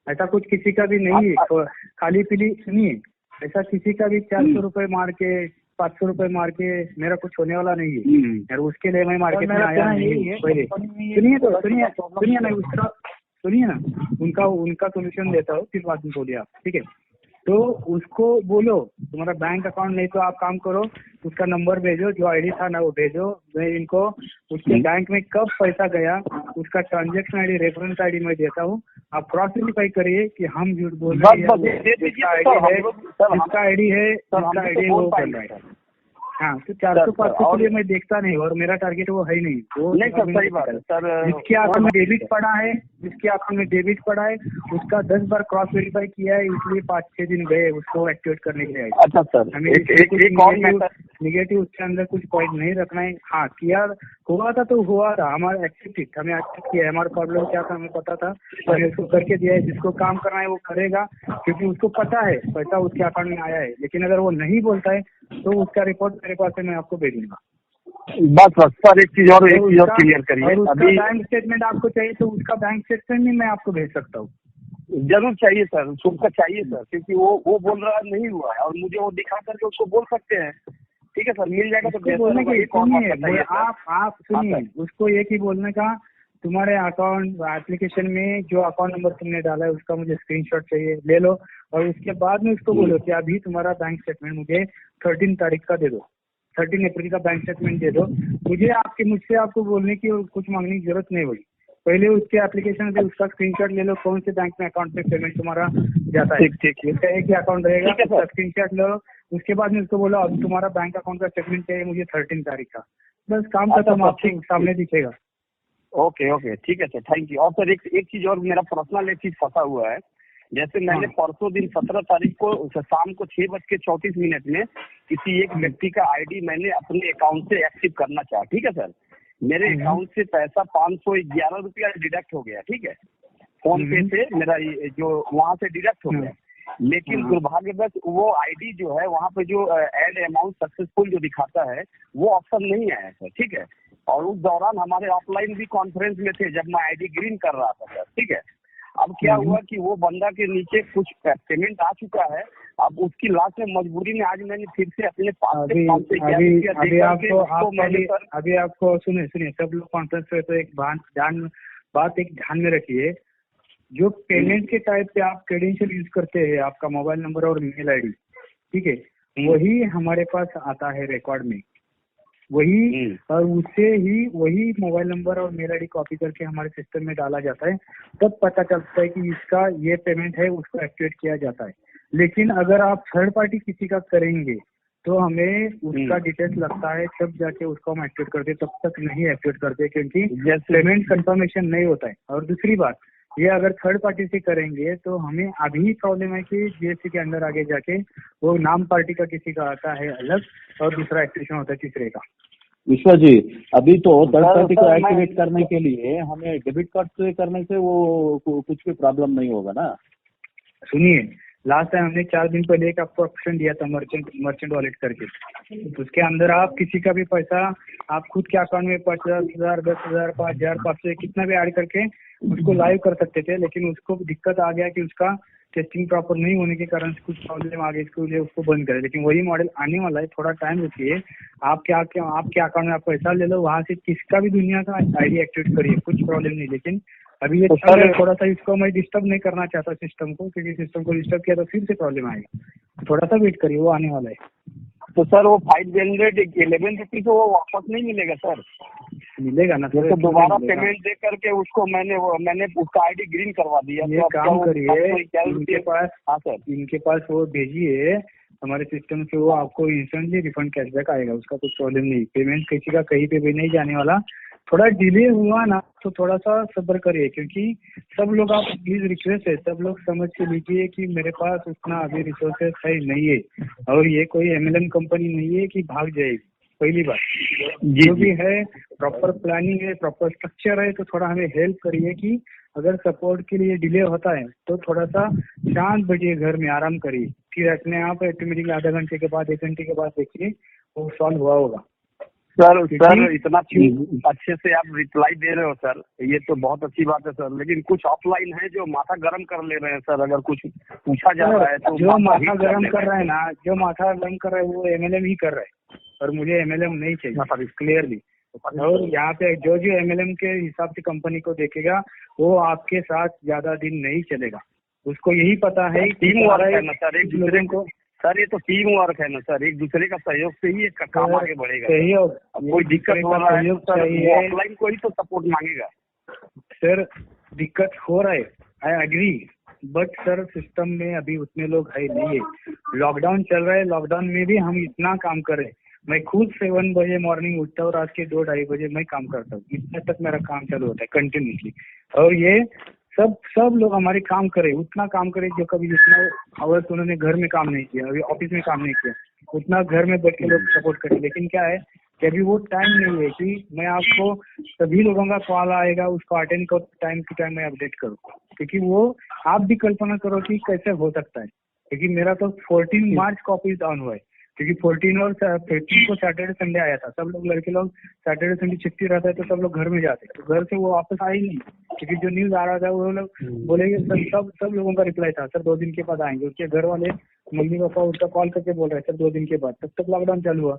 ऐसा कुछ किसी का भी नहीं है, तो खाली पीली सुनिए, ऐसा किसी का भी 400 रुपए मार के 500 रुपए मार के मेरा कुछ होने वाला नहीं है यार। उसके लिए मैं मार्केट में आया नहीं है पहले। सुनिए ना, उनका सोल्यूशन देता हूँ, फिर बाद में बोलिए आप, ठीक है। तो उसको बोलो तुम्हारा बैंक अकाउंट नहीं तो आप काम करो, उसका नंबर भेजो, जो आईडी था ना वो भेजो। मैं इनको उसके बैंक में कब पैसा गया उसका ट्रांजेक्शन आईडी, रेफरेंस आईडी मैं देता हूँ। आप क्रॉस वेरीफाई करिए कि हम झूठ बोल रहे हैं, इसका आईडी है वो कर रहा है। हाँ, तो 400-500 के लिए मैं देखता नहीं, और मेरा टारगेट वो है ही नहीं। वो नहीं सर, सही बात है सर। जिसके हाथ में डेबिट पड़ा है जिसके अकाउंट में डेबिट पड़ा है उसका 10 बार क्रॉस वेरीफाई किया है, इसलिए 5-6 दिन गए उसको एक्टिवेट करने के लिए। अच्छा सर, हमें एक और मैटर, निगेटिव उसके अंदर कुछ पॉइंट नहीं रखना है। हाँ किया हुआ था तो हुआ था, हमारा एक्सेप्ट हमें एक्सेप्ट किया है, हमारा प्रॉब्लम क्या था हमें पता था, हमने उसको करके दिया है। जिसको काम करना है वो करेगा, क्योंकि उसको पता है पैसा उसके अकाउंट में आया है। लेकिन अगर वो नहीं बोलता है तो उसका रिपोर्ट मेरे पास है, मैं आपको भेजूंगा। बस सर एक चीज और क्लियर करिए। अभी बैंक स्टेटमेंट आपको चाहिए तो उसका बैंक स्टेटमेंट भी मैं आपको भेज सकता हूँ। जरूर चाहिए सर, उसका चाहिए सर, क्योंकि वो बोल रहा है नहीं हुआ है और मुझे वो दिखा करके उसको बोल सकते हैं। ठीक है सर, मिल जाएगा तो बोलने के सुनिए, आप सुनिए, हाँ, उसको एक ही बोलने का, तुम्हारे अकाउंट एप्लीकेशन में जो अकाउंट नंबर तुमने डाला है उसका मुझे स्क्रीनशॉट चाहिए, ले लो। और उसके बाद में उसको बोलो कि अभी तुम्हारा बैंक स्टेटमेंट मुझे 13 तारीख का दे दो, 13 अप्रैल का बैंक स्टेटमेंट दे दो। मुझसे आपको बोलने की और कुछ मांगने की जरूरत नहीं होगी। पहले उसके एप्लीकेशन से उसका स्क्रीनशॉट ले लो, कौन से बैंक में अकाउंट पे पेमेंट तुम्हारा जाता है। ठीक उसका एक ही अकाउंट रहेगा, उसका स्क्रीनशॉट लो। उसके बाद में उसको बोलो अब तुम्हारा बैंक अकाउंट का स्टेटमेंट चाहिए मुझे 13 तारीख का। बस काम खत्म, आपको सामने दिखेगा। ओके ठीक है सर, थैंक यू। और सर एक चीज और, मेरा पर्सनल एक चीज फंसा हुआ है। जैसे मैंने परसों दिन 17 तारीख को शाम को 6:34 में किसी एक व्यक्ति का आईडी मैंने अपने अकाउंट से एक्टिव करना चाहा। ठीक है सर, मेरे अकाउंट से पैसा 511 रुपया डिडक्ट हो गया। ठीक है, फोन पे से मेरा जो वहां से डिडक्ट हो गया। लेकिन दुर्भाग्यवश वो आईडी जो है वहाँ पे जो एड अमाउंट सक्सेसफुल जो दिखाता है वो ऑप्शन नहीं आया सर। ठीक है, और उस दौरान हमारे ऑफलाइन भी कॉन्फ्रेंस में थे जब मैं आईडी ग्रीन कर रहा था सर। ठीक है, अब क्या हुआ कि वो बंदा के नीचे कुछ पेमेंट आ चुका है। अब उसकी लास्ट में मजबूरी में आज मैंने फिर से अपने पास से अभी आपको सुनिए सब लोग कॉन्फ्रेंस पे, तो एक बात ध्यान में रखिए। जो पेमेंट के टाइप पे आप क्रेडेंशियल यूज करते हैं, आपका मोबाइल नंबर और मेल आईडी, ठीक है, वही हमारे पास आता है रिकॉर्ड में, वही, और उससे ही वही मोबाइल नंबर और मेल आईडी कॉपी करके हमारे सिस्टम में डाला जाता है। तब पता चलता है कि इसका ये पेमेंट है, उसको एक्टिवेट किया जाता है। लेकिन अगर आप थर्ड पार्टी किसी का करेंगे तो हमें उसका डिटेल्स लगता है, तब जाके उसको हम एक्टिवेट करते, तब तक नहीं एक्टिवेट करते, क्योंकि पेमेंट कंफर्मेशन नहीं होता है। और दूसरी बात, ये अगर थर्ड पार्टी से करेंगे तो हमें अभी प्रॉब्लम है कि जीएसटी के अंदर आगे जाके वो नाम पार्टी का किसी का आता है अलग और दूसरा एक्टिवेशन होता है तीसरे का। विश्वा जी, अभी तो थर्ड पार्टी को एक्टिवेट करने के लिए हमें डेबिट कार्ड से करने से वो कुछ भी प्रॉब्लम नहीं होगा ना? सुनिए, लास्ट टाइम हमने 4 दिन पहले एक आपको ऑप्शन दिया था मर्चेंट वॉलेट करके, तो उसके अंदर आप किसी का भी पैसा आप खुद के अकाउंट में 50,000, 10,000, 5,000, 500 कितना भी ऐड करके उसको लाइव कर सकते थे। लेकिन उसको दिक्कत आ गया कि उसका टेस्टिंग प्रॉपर नहीं होने के कारण कुछ प्रॉब्लम आ गई, इसके लिए उसको बंद करें। लेकिन वही मॉडल आने वाला है, थोड़ा टाइम रुकिए। आपके अकाउंट में आप पैसा ले लो, वहां से किसका भी दुनिया का आईडी एक्टिवेट करिए, कुछ प्रॉब्लम नहीं। लेकिन अभी ये थोड़ा सा इसको मैं डिस्टर्ब नहीं करना चाहता सिस्टम को, क्योंकि सिस्टम को डिस्टर्ब किया तो फिर से प्रॉब्लम आएगा। थोड़ा सा वेट करिए, वो आने वाला है। तो सर वो 511 रुपीज वो वापस नहीं मिलेगा सर? मिलेगा ना सर, तो दोबारा पेमेंट दे करके उसको मैंने उसका आईडी ग्रीन करवा दिया। ये काम करिए, इनके पास वो भेजिए हमारे सिस्टम से, वो आपको इंस्टेंटली रिफंड कैशबैक आएगा, उसका कुछ प्रॉब्लम नहीं। पेमेंट किसी का कहीं पे भी नहीं जाने वाला। थोड़ा डिले हुआ ना तो थोड़ा सा सब्र करिए, क्योंकि सब लोग, आप प्लीज रिक्वेस्ट है, सब लोग समझ के लीजिए कि मेरे पास उतना अभी रिसोर्सेस है नहीं है, और ये कोई एमएलएम कंपनी नहीं है कि भाग जाएगी। पहली बात जो भी है प्रॉपर प्लानिंग है, प्रॉपर स्ट्रक्चर है, तो थोड़ा हमें हेल्प करिए कि अगर सपोर्ट के लिए डिले होता है तो थोड़ा सा शांत बैठिए, घर में आराम करिए, फिर अपने आप ऑटोमेटिकली आधा घंटे के बाद 1 घंटे के बाद देखिए वो सॉल्व हुआ होगा। सर इतना अच्छे से आप रिप्लाई दे रहे हो सर, ये तो बहुत अच्छी बात है सर। लेकिन कुछ ऑफलाइन है जो माथा गर्म कर ले रहे हैं सर, अगर कुछ पूछा जा रहा है तो जो माथा गर्म कर रहा है ना, जो माथा गर्म कर रहा है वो एमएलएम ही कर रहा है, और मुझे एमएलएम नहीं चाहिए क्लियरली। और यहाँ पे जो एमएलएम के हिसाब से कंपनी को देखेगा वो आपके साथ ज्यादा दिन नहीं चलेगा। उसको यही पता है टीम वर्क है ना सर, एक दूसरे को, सर ये तो टीम वर्क है ना सर, एक दूसरे का सहयोग से ही एक काम आगे बढ़ेगा। सहयोग, कोई दिक्कत हो रहा है सर, ऑफलाइन को ही तो सपोर्ट मांगेगा। सर दिक्कत हो रहा है, I agree, but sir system में अभी उतने लोग है नहीं है। लॉकडाउन चल रहा है, लॉकडाउन में भी हम इतना काम कर रहे हैं। मैं खुद 7 बजे मॉर्निंग उठता हूँ, रात के 2-2:30 बजे मैं काम करता हूँ, इतना तक मेरा काम चालू होता है कंटिन्यूसली। और ये सब लोग हमारे काम करे, उतना काम करे जो कभी जितना आवर्स उन्होंने घर में काम नहीं किया, अभी ऑफिस में काम नहीं किया, उतना घर में बैठ के लोग सपोर्ट करें। लेकिन क्या है कि अभी वो टाइम नहीं है कि मैं आपको सभी लोगों का कॉल आएगा, उसको अटेंड करो, टाइम टू टाइम मैं अपडेट करूँ, क्योंकि वो आप भी कल्पना करो कि कैसे हो सकता है। क्योंकि मेरा तो 14 मार्च को ऑफिस डाउन हुआ है, क्योंकि 14 और 15 को सैटरडे संडे आया था। सब लोग लड़के लोग सैटरडे संडे छुट्टी रहता है तो सब लोग घर में जाते हैं, तो घर से वो वापस आए ही नहीं, क्योंकि जो न्यूज आ रहा था वो लोग बोलेंगे, सब लोगों का रिप्लाई था सर 2 दिन के बाद आएंगे। उसके घर वाले मम्मी पापा उसका कॉल करके बोल रहे सर 2 दिन के बाद, तब तक लॉकडाउन चालू हुआ।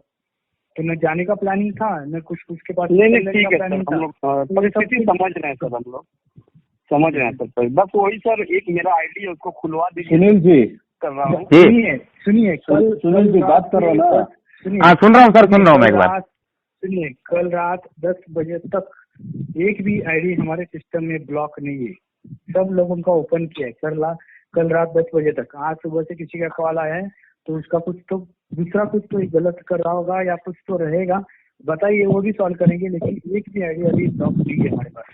तो न जाने का प्लानिंग था न कुछ उसके बाद नहीं ठीक है सर, हम लोग परिस्थिति समझ रहे हैं सर, हम लोग समझ रहे हैं सर। बस वही सर, एक मेरा आईडी है उसको खुलवा दीजिए। सुनील जी कर रहा हूँ, सुनिए कल सुनील जी बात कर रहे हो ना? हाँ सुन रहा हूँ सर, सुन रहा हूँ मैं एक बार। सुनिए, कल रात 10 बजे तक एक भी आईडी हमारे सिस्टम में ब्लॉक नहीं है, सब लोगों का ओपन किया है। कल रात 10 बजे तक। आज सुबह से किसी का कॉल आया है तो उसका कुछ तो दूसरा कुछ तो गलत कर रहा होगा या कुछ तो रहेगा, बताइए, वो भी सॉल्व करेंगे। लेकिन एक भी आईडी अभी ब्लॉक नहीं है हमारे पास,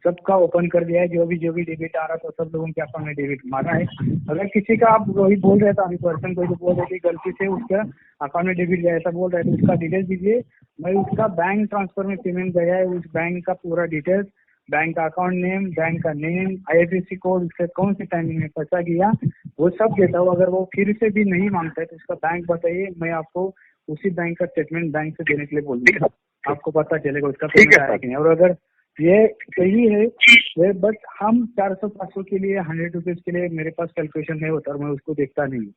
सबका ओपन कर दिया है। जो भी डेबिट आ रहा था सब लोगों के अकाउंट में डेबिट मारा है। अगर किसी का आप वही बोल रहे थे, अभी पर्सन कोई तो बोल रहे थे गलती से उसका अकाउंट में डेबिट गया, ऐसा बोल रहे थे, उसका डिटेल्स दीजिए। मैं उसका बैंक ट्रांसफर में पेमेंट गया है, उस बैंक का पूरा डिटेल्स, बैंक का अकाउंट नेम, बैंक का नेम, IFSC कोड, उससे कौन सी टाइमिंग में पैसा गया, वो सब देता हूँ। अगर वो फिर से भी नहीं मांगता है तो उसका बैंक बताइए, मैं आपको उसी बैंक का स्टेटमेंट बैंक से देने के लिए बोल दूंगा, आपको पता चलेगा उसका पेमेंट आया कि नहीं। और अगर ये सही है वे, बस हम 400-500 के लिए 100 रुपीज के लिए मेरे पास कैलकुलेशन नहीं होता और मैं उसको देखता नहीं,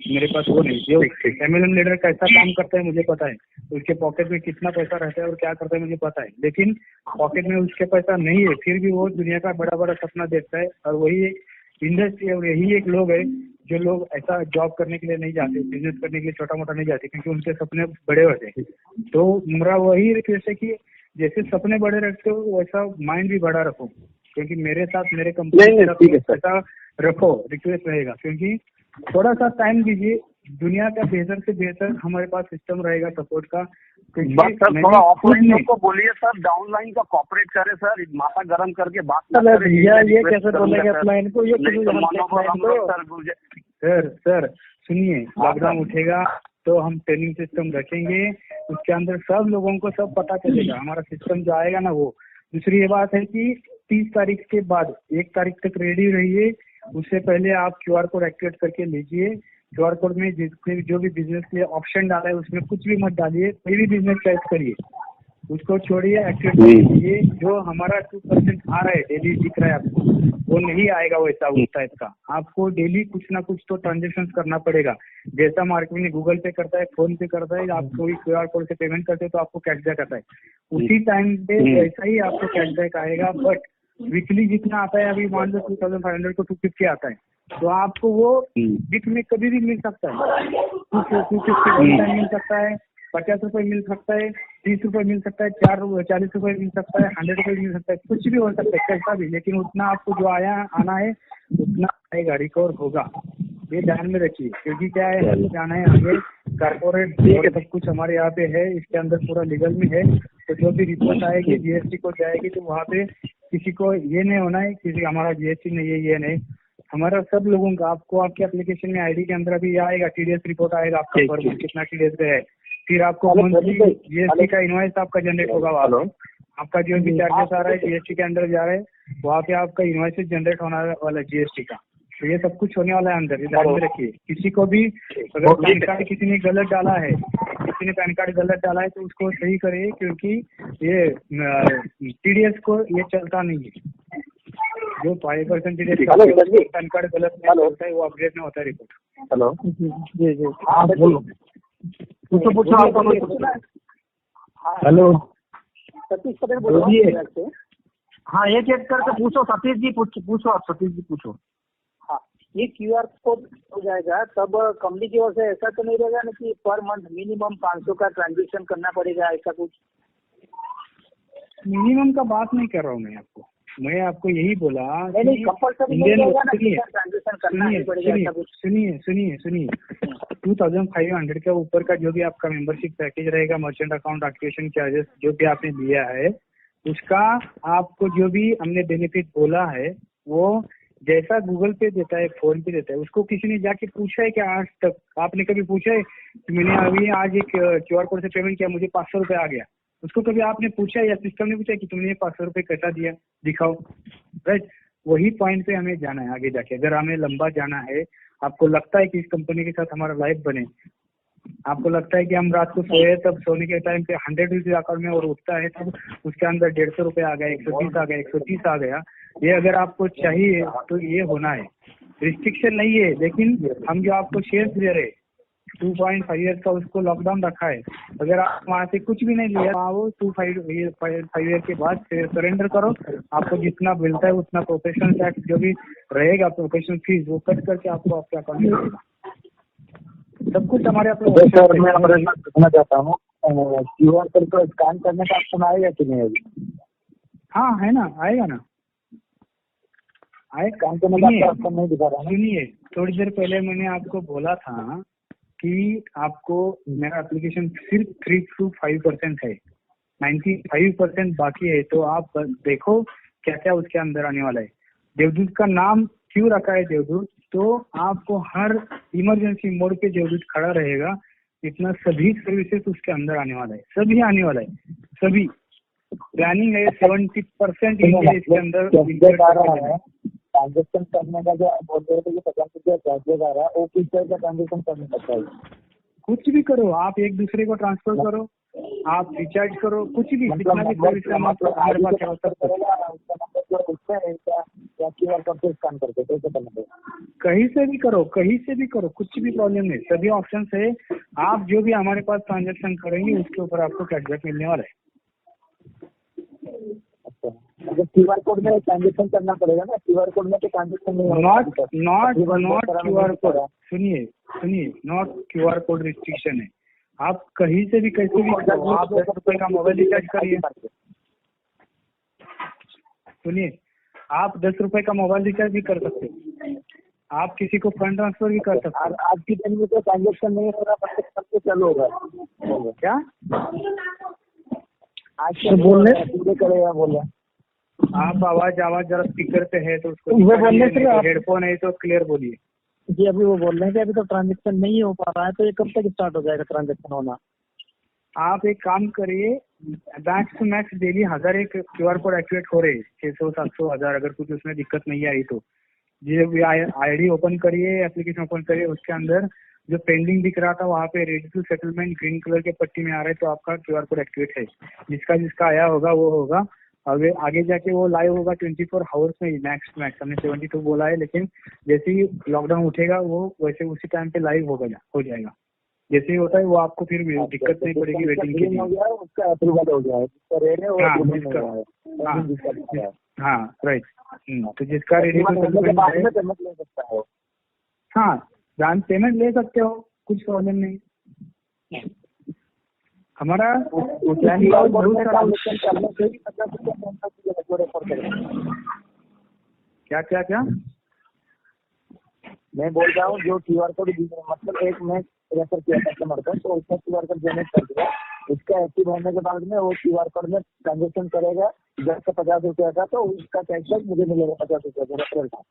मेरे पास वो नहीं। जो MLM लीडर कैसा काम करता है मुझे पता है, उसके पॉकेट में कितना पैसा रहता है और क्या करता है मुझे पता है। लेकिन पॉकेट में उसके पैसा नहीं है, फिर भी वो दुनिया का बड़ा बड़ा सपना देखता है। और वही एक इंडस्ट्री और यही एक लोग है जो लोग ऐसा जॉब करने के लिए नहीं जाते, बिजनेस करने के लिए छोटा मोटा नहीं जाते, क्योंकि उनके सपने बड़े होते हैं। तो मेरा वही रिक्वेस्ट है कि जैसे सपने बड़े रखते हो वैसा माइंड भी बड़ा रखो, क्योंकि मेरे साथ मेरे कंपनी के साथ ऐसा रखो, रिक्वेस्ट रहेगा। क्योंकि थोड़ा सा टाइम दीजिए, दुनिया का बेहतर से बेहतर हमारे पास सिस्टम रहेगा सपोर्ट का। बस सर थोड़ा ऑफलाइन को बोलिए सर, डाउनलाइन का कॉपरेट करे सर, माथा गर्म करके बात भैया ये कैसे बोलेंगे अपलाइन को, ये सर सुनिए, लॉकडाउन उठेगा तो हम ट्रेनिंग सिस्टम रखेंगे, उसके अंदर सब लोगों को सब पता चलेगा हमारा सिस्टम जो आएगा ना वो। दूसरी ये बात है कि 30 तारीख के बाद 1 तारीख तक रेडी रहिए, उससे पहले आप QR कोड एक्टिवेट करके लीजिए। QR कोड में जितने जो भी बिजनेस के लिए ऑप्शन डाला है उसमें कुछ भी मत डालिए, कोई भी बिजनेस चॉइस करिए, उसको छोड़िए, एक्टिवेट करिए। जो हमारा 2% आ रहा है डेली दिख रहा है आपको, वो नहीं आएगा वैसा उस टाइप का। आपको डेली कुछ ना कुछ तो ट्रांजेक्शन करना पड़ेगा, जैसा मार्केट में गूगल पे करता है, फोन पे करता है, आप कोई QR कोड से पेमेंट करते हैं तो आपको कैशबैक आता है, उसी टाइम पे वैसा ही आपको कैशबैक आएगा। बट वीकली जितना आता है, अभी मान लो 2500 को 250 आता है, तो आपको वो वीक में कभी भी मिल सकता है, 250 मिल सकता है, 50 रुपए मिल सकता है, 30 रुपए मिल सकता है, 40 रुपए मिल सकता है, 100 रुपए मिल सकता है, कुछ भी हो सकता है कैसा भी, लेकिन उतना आपको जो आना है उतना आएगा, रिकवर होगा, ये ध्यान में रखिए। क्योंकि क्या है, हमें जाना है आगे, कारपोरेट और सब कुछ हमारे यहाँ पे है, इसके अंदर पूरा लीगल में है। तो जो भी रिपोर्ट आएगी GST को जाएगी, तो वहाँ पे किसी को ये नहीं होना है किसी हमारा GST नहीं है, ये नहीं, हमारा सब लोगों का। आपको आपके एप्लीकेशन में ID के अंदर भी आएगा, TDS रिपोर्ट आएगा, आपका पर कितना TDS गया है, फिर आपको मंथली GST का इनवॉइस आपका जनरेट होगा, आपका जो भी चार्जेस आ रहा है GST के अंदर जा रहा है, वहाँ पे आपका इनवॉइस जनरेट होने वाला है GST का। तो ये सब कुछ होने वाला है अंदर, ये ध्यान में रखिए। किसी को भी अगर पैन कार्ड किसी ने गलत डाला है, किसी ने पैन कार्ड गलत डाला है तो उसको सही करे, क्योंकि ये TDS को ये चलता नहीं है, जो 5% TDS पैन कार्ड गलत नहीं होता है, वो अपडेट नहीं होता है रिपोर्ट। हेलो जी हाँ बोलो, हेलो सतीश पटेल बोलिए। हाँ, एक एक करके पूछो सतीश जी, पूछो आप सतीश जी पूछो। हाँ, ये QR कोड हो जाएगा तब कंपनी की ओर से ऐसा तो नहीं रहेगा ना कि पर मंथ मिनिमम 500 का ट्रांजेक्शन करना पड़ेगा, ऐसा कुछ? मिनिमम का बात नहीं कर रहा हूँ मैं आपको, मैं आपको यही बोला नहीं कंपल्सरी इंडियन नहीं होगा ना कि सुनिए सर ट्रांजेक्शन करना ही पड़ेगा ऐसा कुछ। सुनिए 2500 के ऊपर का जो भी आपका मेंबरशिप पैकेज रहेगा, मर्चेंट अकाउंट एक्टिवेशन चार्जेस जो भी आपने लिया है, उसका आपको जो भी हमने बेनिफिट बोला है वो जैसा गूगल पे देता है, फोन पे देता है, उसको किसी ने जाके पूछा है क्या? आज तक आपने कभी पूछा है कि मैंने अभी आज एक QR कोड से पेमेंट किया, मुझे 500 रुपये आ गया? उसको कभी आपने पूछा या सिस्टम ने पूछा कि तुमने ये 500 रुपये कैसा दिया, दिखाओ। राइट, वही पॉइंट पे हमें जाना है आगे जाके। अगर हमें लंबा जाना है, आपको लगता है कि इस कंपनी के साथ हमारा लाइफ बने, आपको लगता है कि हम रात को सोए तब सोने के टाइम पे 100 रुपीज अकाउंट में और उठता है तब उसके अंदर 150 रुपये आ गया, 120 आ गया, 130 आ गया, ये अगर आपको चाहिए तो ये होना है। रिस्ट्रिक्शन नहीं है, लेकिन हम जो आपको शेयर दे रहे 2.5 ईयर्स का उसको लॉकडाउन रखा है। अगर आप वहाँ से कुछ भी नहीं लिया, वो 2.5 ईयर के बाद सरेंडर करो। आपको जितना मिलता है उतना प्रोफेशनल टैक्स जो भी रहेगा, प्रोफेशनल फीस, वो कट करके आपको आपके अकाउंट में मिलेगा। सब कुछ हमारे सर मैं पूछना चाहता हूँ, QR कोड को स्कैन करने का ऑप्शन आएगा कि नहीं अभी? हाँ है ना, आएगा ना, आए। स्कैन करने का ऑप्शन नहीं दिखा रहा है। सुनिए, थोड़ी देर पहले मैंने आपको बोला था कि आपको मेरा एप्लीकेशन सिर्फ 3 to 5% है, 95% बाकी है। तो आप बस देखो क्या क्या उसके अंदर आने वाला है। देवदूत का नाम क्यों रखा है देवदूत? तो आपको हर इमरजेंसी मोड पे देवदूत खड़ा रहेगा। इतना सभी सर्विसेज उसके अंदर आने वाला है, सभी आने वाला है, सभी प्लानिंग है। 70% इसके अंदर ट्रांजेक्शन करने का जो आप बोल रहे थे कि 50 रुपया चार्जेस आ रहा है, वो किस तरह का ट्रांजेक्शन करने का है? कुछ भी करो आप, एक दूसरे को ट्रांसफर करो, आप रिचार्ज करो, कुछ भी, जितना भी सर्विस हमारे पास है सब कहीं से भी करो, कहीं से भी करो, कुछ भी प्रॉब्लम नहीं, सभी ऑप्शन है। आप जो भी हमारे पास ट्रांजेक्शन करेंगे उसके ऊपर आपको कैशबैक मिलने वाला है। अच्छा, मतलब QR कोड में ट्रांजेक्शन करना पड़ेगा ना? QR कोड में तो ट्रांजेक्शन नहीं होगा। नॉट QR कोड, सुनिए नॉट QR कोड रिस्ट्रिक्शन है। आप कहीं से भी कैसे भी करो, आप 10 रुपए का मोबाइल रिचार्ज करिए। सुनिए, आप 10 रुपए का मोबाइल रिचार्ज भी कर सकते हो, आप किसी को फंड ट्रांसफर भी कर सकते हो। आज की दिन में तो ट्रांजेक्शन नहीं हो रहा, सबसे चालू होगा क्या? आज के बोलने करेगा बोले आप आवाज जरा स्पीकर पे है तो उसको वो बोलने से हेडफोन है तो क्लियर बोलिए जी। अभी वो बोल रहे हैं कि अभी तो ट्रांजेक्शन नहीं हो पा रहा है, तो ये कब तक स्टार्ट हो जाएगा ट्रांजेक्शन होना? आप एक काम करिए, मैक्स टू मैक्स डेली 1000 एक QR कोड एक्टिवेट हो रहे, 600 700 1000, अगर कुछ उसमें दिक्कत नहीं आई तो जी ID ओपन करिए, एप्लीकेशन ओपन करिए, उसके अंदर जो पेंडिंग दिख रहा था वहाँ पे ready to settlement green colour के पट्टी में आ रहा है, तो आपका QR कोड एक्टिवेट है। जिसका आया होगा वो होगा, आगे जाके वो लाइव होगा 24 आवर्स में मैक्स टू मैक्स। हमने 72 बोला है, लेकिन जैसे ही लॉकडाउन उठेगा वो वैसे उसी टाइम पे लाइव हो जाएगा। जैसे ही होता है वो आपको फिर दिक्कत नहीं पड़ेगी वेटिंग के लिए। उसका अप्रूवल हो गया है। हाँ राइट। तो जिसका रेडी टू सेटलमेंट है, हाँ डाउन पेमेंट ले सकते हो, कुछ प्रॉब्लम नहीं। हमारा क्या मैं बोल रहा हूँ जो QR कोड मतलब एक मैं रेफर किया कस्टमर को, तो उसका QR कोड जनरेट कर दिया, उसका एक्टिव होने के बाद में वो QR कोड में ट्रांजेक्शन करेगा 10 से 50 रुपया का, तो उसका कैशबैक मुझे मिलेगा 50 रुपया रेफरल का।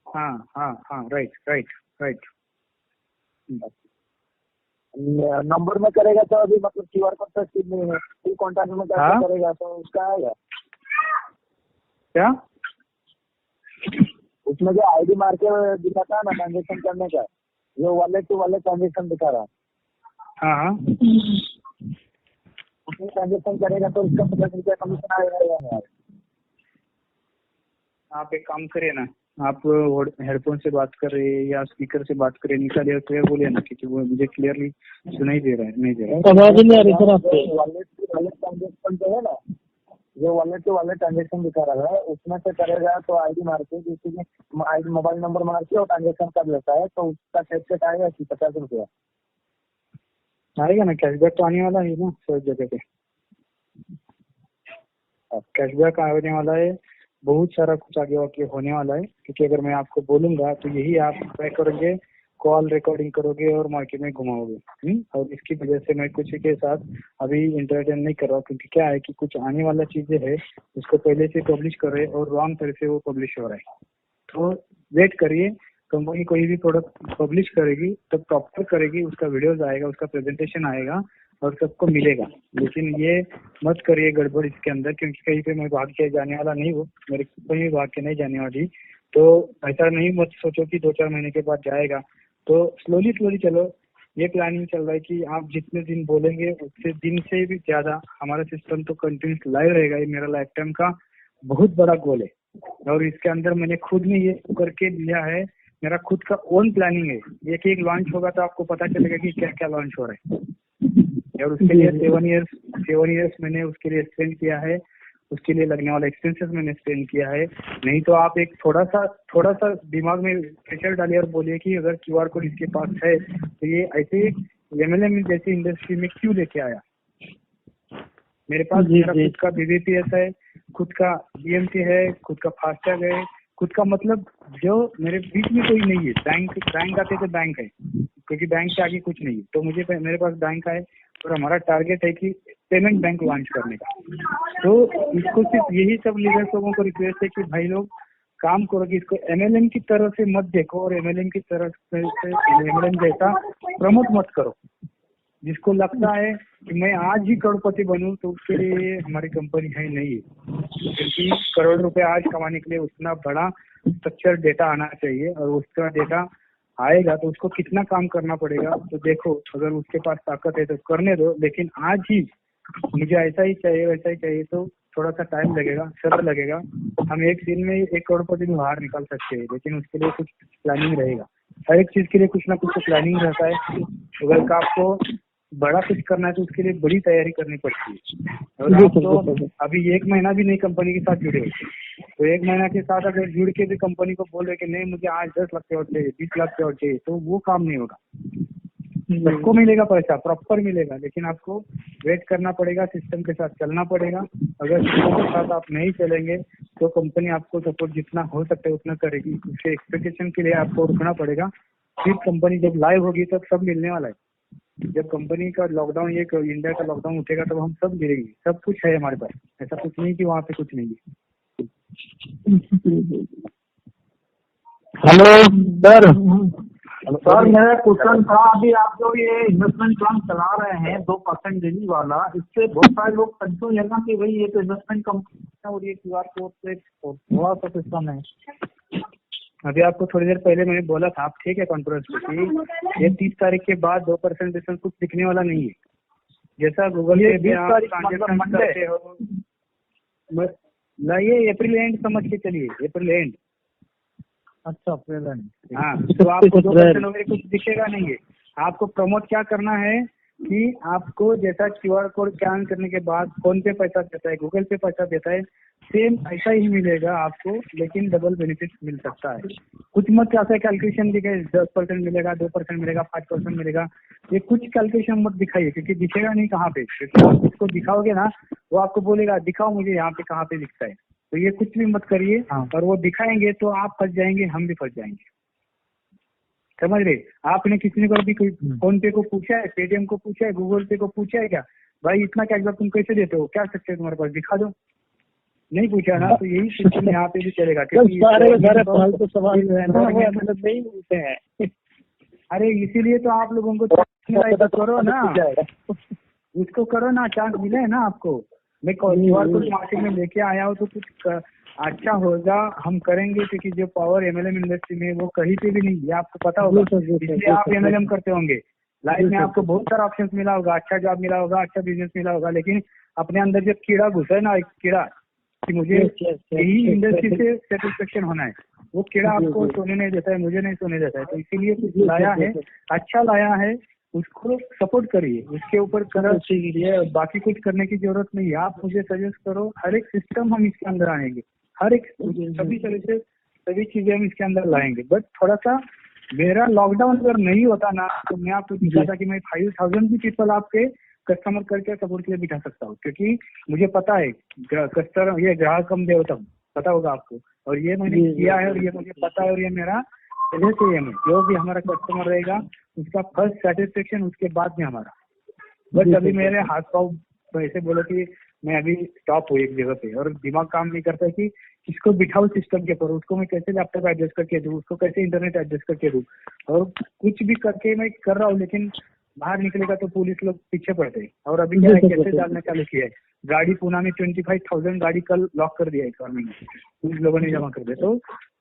हाँ राइट। नंबर में करेगा तो अभी मतलब QR कोड तो स्कीम नहीं है, फुल कॉन्टैक्ट में कैसे करेगा तो उसका आएगा क्या? उसमें जो ID मार के दिखाता है ना ट्रांजेक्शन करने का, जो वॉलेट टू वॉलेट ट्रांजेक्शन दिखा रहा है, हाँ उसमें ट्रांजेक्शन करेगा तो उसका 50 रुपया कमीशन आएगा या नहीं? आप एक काम करिए ना, आप हेडफोन से बात कर रहे हैं या स्पीकर से बात कर रहे हैं, निकालिए क्लियर बोलिए ना, क्योंकि वो मुझे क्लियरली सुनाई दे रहा है, नहीं दे रहा है। आवाज नहीं आ रही सर आपको। वॉलेट टू वॉलेट ट्रांजेक्शन जो है ना, जो वॉलेट टू वॉलेट ट्रांजेक्शन दिखा रहा है, उसमें से करेगा तो ID मार के, किसी ने ID मोबाइल नंबर मार के और ट्रांजेक्शन कर लेता है, तो उसका कैशबैक आएगा कि 50 रुपया आएगा ना? कैशबैक तो आने वाला है ना, सब जगह पे कैशबैक आने वाला है। बहुत सारा कुछ आगे होने वाला है, क्योंकि अगर मैं आपको बोलूंगा तो यही आप ट्राई करोगे, कॉल रिकॉर्डिंग करोगे और मार्केट में घुमाओगे। और इसकी वजह से मैं कुछ के साथ अभी इंटरटेन नहीं कर रहा हूँ, क्योंकि क्या है कि कुछ आने वाला चीजें है उसको पहले से पब्लिश कर रहे हैं और रॉन्ग तरह से वो पब्लिश हो रहा है। तो वेट करिए, कंपनी कोई भी प्रोडक्ट पब्लिश करेगी तो प्रॉपर करेगी, उसका वीडियोज आएगा, उसका प्रेजेंटेशन आएगा और सबको मिलेगा। लेकिन ये मत करिए गड़बड़ इसके अंदर, क्योंकि कहीं पे मैं भाग के जाने वाला नहीं हूँ, मेरी कंपनी भाग के नहीं जाने वाली। तो ऐसा नहीं मत सोचो कि 2-4 महीने के बाद जाएगा। तो स्लोली चलो। ये प्लानिंग चल रहा है कि आप जितने दिन बोलेंगे उससे दिन से भी ज्यादा हमारा सिस्टम तो कंटिन्यूस लाइव रहेगा। ये मेरा लाइफ टाइम का बहुत बड़ा गोल है और इसके अंदर मैंने खुद ने ये करके लिया है। मेरा खुद का ओन प्लानिंग है। एक लॉन्च होगा तो आपको पता चलेगा कि क्या क्या लॉन्च हो रहा है। और उसके लिए 7 इयर्स मैंने उसके लिए स्पेंड किया है, उसके लिए लगने वाला एक्सपेंसेस मैंने स्पेंड किया है। नहीं तो आप एक थोड़ा सा दिमाग में प्रेशर डालिए और बोलिए कि अगर QR कोड इसके पास है तो ये ऐसे MLM जैसी इंडस्ट्री में क्यों लेके आया। मेरे पास मेरा खुद का BBPS है, खुद का BMT है, खुद का फास्टैग है, खुद का मतलब जो मेरे बीच में कोई नहीं है। बैंक आते तो बैंक है, क्योंकि बैंक से आगे कुछ नहीं है। तो मेरे पास बैंक है और हमारा टारगेट है कि पेमेंट बैंक लॉन्च करने का। तो इसको सिर्फ यही सब लीडर्स लोगों को रिक्वेस्ट है कि भाई लोग काम करो कि इसको MLM की तरह से मत देखो और MLM की तरह से MLM जैसा प्रमोट मत करो। जिसको लगता है कि मैं आज ही करोड़पति बनूं तो उसके लिए हमारी कंपनी है नहीं है, क्योंकि करोड़ रुपए आज कमाने के लिए उतना बड़ा स्ट्रक्चर डेटा आना चाहिए और उसका डेटा आएगा तो उसको कितना काम करना पड़ेगा। तो देखो, अगर उसके पास ताकत है तो करने दो, लेकिन आज ही मुझे ऐसा ही चाहिए वैसा ही चाहिए तो थोड़ा सा टाइम लगेगा, समय लगेगा। हम एक दिन में 1 करोड़पति भी बाहर निकाल सकते हैं, लेकिन उसके लिए कुछ प्लानिंग रहेगा। हर एक चीज के लिए कुछ ना कुछ तो प्लानिंग रहता है। अगर आपको बड़ा कुछ करना है तो उसके लिए बड़ी तैयारी करनी पड़ती है। और आप तो अभी 1 महीना भी नहीं कंपनी के साथ जुड़े, तो 1 महीना के साथ अगर जुड़ के भी कंपनी को बोल रहे कि नहीं मुझे आज 10 लाख के चाहिए, 20 लाख के चाहिए, तो वो काम नहीं होगा। सबको मिलेगा पैसा, प्रॉपर मिलेगा, लेकिन आपको वेट करना पड़ेगा, सिस्टम के साथ चलना पड़ेगा। अगर सिस्टम के साथ आप नहीं चलेंगे तो कंपनी आपको सपोर्ट जितना हो सकता है उतना करेगी। उसके एक्सपेक्टेशन के लिए आपको रुकना पड़ेगा। फिर कंपनी जब लाइव होगी तब सब मिलने वाला है। जब कंपनी का लॉकडाउन, ये इंडिया का लॉकडाउन उठेगा तब हम सब गिरेंगे। सब कुछ है हमारे पास, ऐसा कुछ नहीं कि वहाँ पे कुछ नहीं है। हेलो सर, मेरा क्वेश्चन था, अभी आप जो ये इन्वेस्टमेंट प्लान चला रहे हैं 2% डेली वाला, इससे बहुत सारे लोग कंफ्यूज है ना कि भाई ये तो इन्वेस्टमेंट कंपनी है और ये QR कोड से थोड़ा सा सिस्टम है। अभी आपको थोड़ी देर पहले मैंने बोला था, आप ठीक है कॉन्फ्रेंस में, कि ये 30 तारीख के बाद 2% डिस्काउंट कुछ दिखने वाला नहीं है। जैसा गूगल पे भी आप ट्रांजेक्शन करते हो, ये अप्रैल एंड समझ के चलिए, अप्रैल एंड। अच्छा, अप्रैल एंड। हाँ, तो आपको 2% वगैरह कुछ दिखेगा नहीं है। आपको प्रमोट क्या करना है कि आपको जैसा QR कोड स्कैन करने के बाद फोन पे पैसा देता है, गूगल पे पैसा देता है, सेम ऐसा ही मिलेगा आपको, लेकिन डबल बेनिफिट मिल सकता है। कुछ मत ऐसा कैलकुलेशन दिखाए 10% मिलेगा, 2% मिलेगा, 5% मिलेगा, ये कुछ कैलकुलेशन मत दिखाइए, क्योंकि दिखेगा नहीं कहाँ पे। क्योंकि आप इसको दिखाओगे ना, वो आपको बोलेगा दिखाओ मुझे यहाँ पे कहाँ पे दिखता है। तो ये कुछ भी मत करिए। और वो दिखाएंगे तो आप फंस जाएंगे, हम भी फंस जाएंगे। समझ रहे? आपने किसी को भी कोई फोन पे को पूछा है, पेटीएम को पूछा है, गूगल पे को पूछा है क्या भाई इतना कैशबैक तुम कैसे देते हो, क्या सकते हो तुम्हारे पास, दिखा दो? नहीं पूछा ना। तो यही सिस्टम यहाँ पे भी चलेगा, क्योंकि सारे फालतू सवाल जो है ना वो मतलब नहीं मिलते हैं। अरे इसीलिए तो आप लोगों को तो करो ना, उसको करो ना, चांस मिले है ना आपको। मैं QR कोड मार्केट में लेके आया हूँ तो कुछ अच्छा होगा, हम करेंगे, क्योंकि जो पावर MLM इंडस्ट्री में वो कहीं पे भी नहीं है, आपको पता होगा, इसलिए आप MLM करते होंगे। लाइफ में आपको बहुत सारा ऑप्शन मिला होगा, अच्छा जॉब मिला होगा, अच्छा बिजनेस मिला होगा, लेकिन अपने अंदर जब कीड़ा घुसा है ना, एक कीड़ा कि मुझे यही इंडस्ट्री से सेटिस्फेक्शन होना है, वो कीड़ा आपको सोने नहीं देता है, मुझे नहीं सोने देता है। तो इसीलिए कुछ लाया है, अच्छा लाया है, उसको सपोर्ट करिए, उसके ऊपर करो चाहिए, बाकी कुछ करने की जरूरत नहीं है। आप मुझे सजेस्ट करो, हर एक सिस्टम हम इसके अंदर आएंगे, हर एक सभी तरह से सभी चीजें हम इसके अंदर लाएंगे। बट थोड़ा सा मेरा लॉकडाउन अगर नहीं होता ना तो मैं आपको दिखाता कि मैं 5000 भी पीपल आपके कस्टमर करके सपोर्ट के लिए बिठा सकता हूँ, क्योंकि मुझे पता है कस्टमर ये ग्राहक कम देवता हूँ, पता होगा आपको, और ये मैंने किया है और ये मुझे पता है और ये मेरा पहले से एम है। जो भी हमारा कस्टमर रहेगा उसका फर्स्ट सेटिस्फेक्शन उसके बाद में हमारा। बस अभी मेरे हाथ पाँव ऐसे बोलो कि मैं अभी स्टॉप हूँ एक जगह पे, और दिमाग काम नहीं करता कि किसको बिठाऊं सिस्टम के ऊपर, उसको मैं कैसे लैपटॉप एडजस्ट करके दूं, उसको कैसे इंटरनेट एडजस्ट करके दूं, और कुछ भी करके मैं कर रहा हूँ, लेकिन बाहर निकलेगा तो पुलिस लोग पीछे पड़ते हैं। और अभी क्या है, कैसे डालना चालू किया है, गाड़ी पुणे में 25,000 गाड़ी कल लॉक कर दिया है गवर्नमेंट ने, पुलिस लोगों ने जमा कर दिया। तो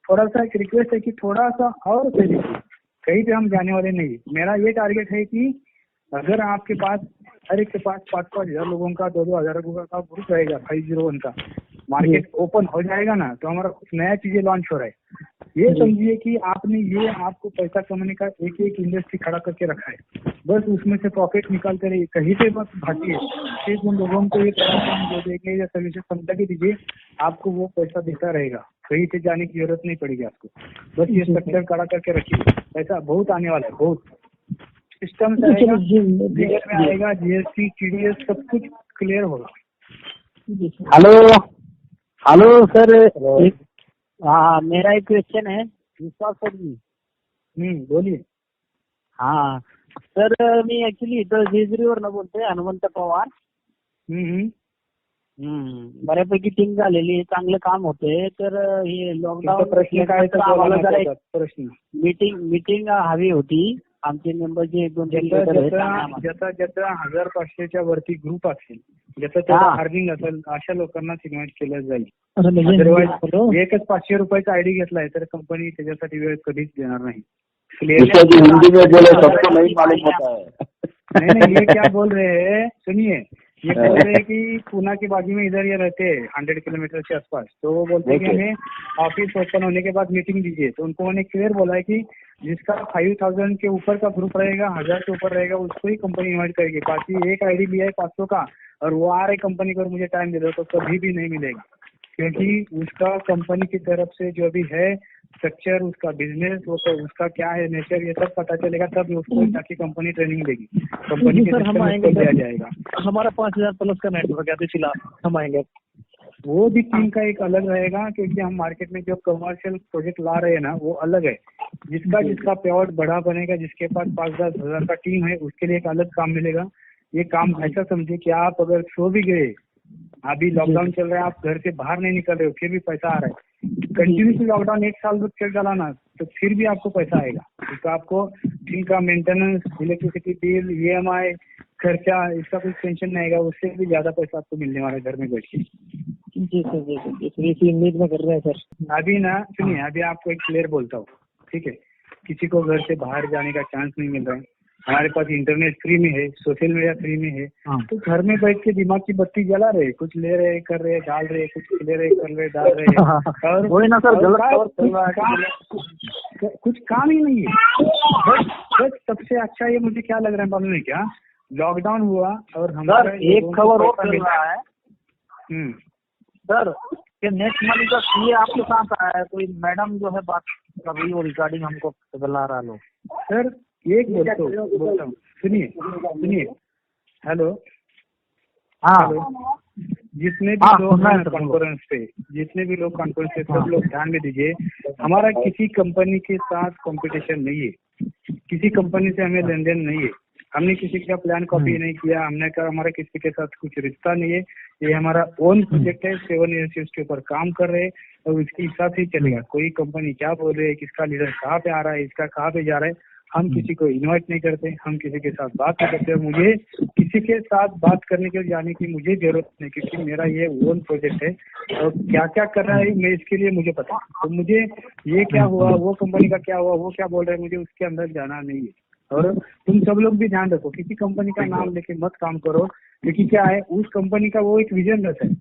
थोड़ा सा एक रिक्वेस्ट है कि थोड़ा सा और सही देखिए, कहीं पे हम जाने वाले नहीं। मेरा ये टारगेट है कि अगर आपके पास हर एक के पास 5-5 हजार लोगों का 2-2 हजार लोगों का ग्रुप रहेगा 501 का, मार्केट ओपन हो जाएगा ना, तो हमारा कुछ नया चीजें लॉन्च हो रहा है। ये समझिए कि आपने ये आपको पैसा कमाने का एक एक इंडस्ट्री खड़ा करके रखा है, बस उसमें से प्रॉफिट निकाल कर कहीं पे बस भागिए, सिर्फ उन लोगों को ये प्लेटफॉर्म दे देंगे या सर्विसेज समझा के दीजिए, आपको वो पैसा देता रहेगा, कहीं से जाने की जरूरत नहीं पड़ेगी आपको। बस ये स्ट्रक्चर खड़ा करके रखिए, पैसा बहुत आने वाला है, बहुत सिस्टम से आएगा, बजट में आएगा, जीएसटी TDS सब कुछ क्लियर होगा। हेलो सर, हाँ मेरा एक क्वेश्चन है विश्वास सर जी। बोलिए। हाँ सर, मी ऍक्च्युली इथं जेजुरीवरनं बोलतोय, हनुमंत पवार. बऱ्यापैकी टीम झालेली आहे, चांगलं काम होतंय. तर हे लॉकडाऊन प्रश्न काय तर आम्हाला जरा एक प्रश्न मीटिंग हवी होती. आमचे मेंबर जे 1-2 ज्याचा 1500च्या वरती ग्रुप असेल, ज्याचं त्याचं अर्निंग असेल, अशा लोकांनाच इन्व्हाइट केलं जाईल. अदरवाईज एकच 500 रुपयाचा आयडी घेतलाय तर कंपनी त्याच्यासाठी वेळ कधीच देणार नाही. हिंदी में बोले सबको नहीं मालूम होता है. नहीं ये क्या बोल रहे हैं, सुनिए, ये बोल रहे हैं कि पुणे के बाजू में इधर ये रहते हैं 100 किलोमीटर के आसपास, तो वो बोलते हैं कि हमें ऑफिस ओपन होने के बाद मीटिंग दीजिए। तो उनको मैंने क्लियर बोला है कि जिसका 5,000 के ऊपर का ग्रुप रहेगा, 1000 के ऊपर रहेगा, उसको ही कंपनी इन्वाइट करेगी। बाकी एक आईडी लिया है 500 का और वो आ रहे कंपनी को मुझे टाइम दे दो, तो कभी भी नहीं मिलेगा, क्योंकि उसका कंपनी की तरफ से जो भी है स्ट्रक्चर, उसका बिजनेस, वो तो उसका क्या है नेचर, ये सब पता चलेगा, तब उसको ताकि कंपनी ट्रेनिंग देगी, कंपनी के सर हम आएंगे, दिया जाएगा। हमारा 5,000 प्लस का नेटवर्क है, तो फिलहाल हम आएंगे। वो भी टीम का एक अलग रहेगा, क्योंकि हम मार्केट में जो कमर्शियल प्रोजेक्ट ला रहे हैं ना, वो अलग है। जिसका पेआउट बड़ा बनेगा, जिसके पास 5-10 हजार का टीम है, उसके लिए एक अलग काम मिलेगा। ये काम ऐसा समझिए कि आप अगर सो भी गए, अभी लॉकडाउन चल रहा है, आप घर से बाहर नहीं निकल रहे हो, फिर भी पैसा आ रहा है, कंटिन्यूसली लॉकडाउन 1 साल चल चला ना, तो फिर भी आपको पैसा आएगा। तो आपको इनका मेंटेनेंस, इलेक्ट्रिसिटी बिल, EMI खर्चा, इसका कुछ टेंशन नहीं आएगा, उससे भी ज्यादा पैसा आपको मिलने वाला है घर में बैठ के। जी सर, इसी उम्मीद में कर रहे हैं सर। अभी ना सुनिए, अभी आपको एक क्लियर बोलता हूँ, ठीक है, किसी को घर से बाहर जाने का चांस नहीं मिल रहा है, हमारे पास इंटरनेट फ्री में है, सोशल मीडिया फ्री में है, तो घर में बैठ के दिमाग की बत्ती जला रहे, कुछ ले रहे, कर रहे, डाल रहे, कुछ ले रहे, कर रहे, डाल रहे, और वही ना सर, कुछ काम ही नहीं है। बस सबसे अच्छा ये मुझे क्या लग रहा है मालूम है क्या, लॉकडाउन हुआ और हमारा एक खबर और चल रहा है सर, कि नेक्स्ट मंथ का सीए आपके साथ आया है, कोई मैडम जो है बात कर रही हो रिगार्डिंग हमको बता रहा लोग सर। एक बोलता हूँ, सुनिए, हेलो, जितने भी लोग हैं कॉन्फ्रेंस पे, सब लोग ध्यान में दीजिए, हमारा किसी कंपनी के साथ कंपटीशन नहीं है, किसी कंपनी से हमें लेन देन नहीं है, हमने किसी का प्लान कॉपी नहीं किया, हमने कहा हमारा किसी के साथ कुछ रिश्ता नहीं है, ये हमारा ओन प्रोजेक्ट है, 7 ईयर्स उसके ऊपर काम कर रहे हैं और उसके हिसाब से चलेगा। कोई कंपनी क्या बोल रही है, किसका लीडर कहाँ पे आ रहा है, इसका कहाँ पे जा रहा है, हम किसी को इन्वाइट नहीं करते, हम किसी के साथ बात नहीं करते। मुझे किसी के साथ बात करने के जाने की मुझे जरूरत नहीं, क्योंकि मेरा ये ओन प्रोजेक्ट है और क्या क्या कर रहा है मैं इसके लिए मुझे पता। तो मुझे ये क्या हुआ, वो कंपनी का क्या हुआ, वो क्या बोल रहे हैं, मुझे उसके अंदर जाना नहीं है। और तुम सब लोग भी ध्यान रखो, किसी कंपनी का नाम लेके मत काम करो, क्योंकि क्या है, उस कंपनी का वो एक विजन रहता है,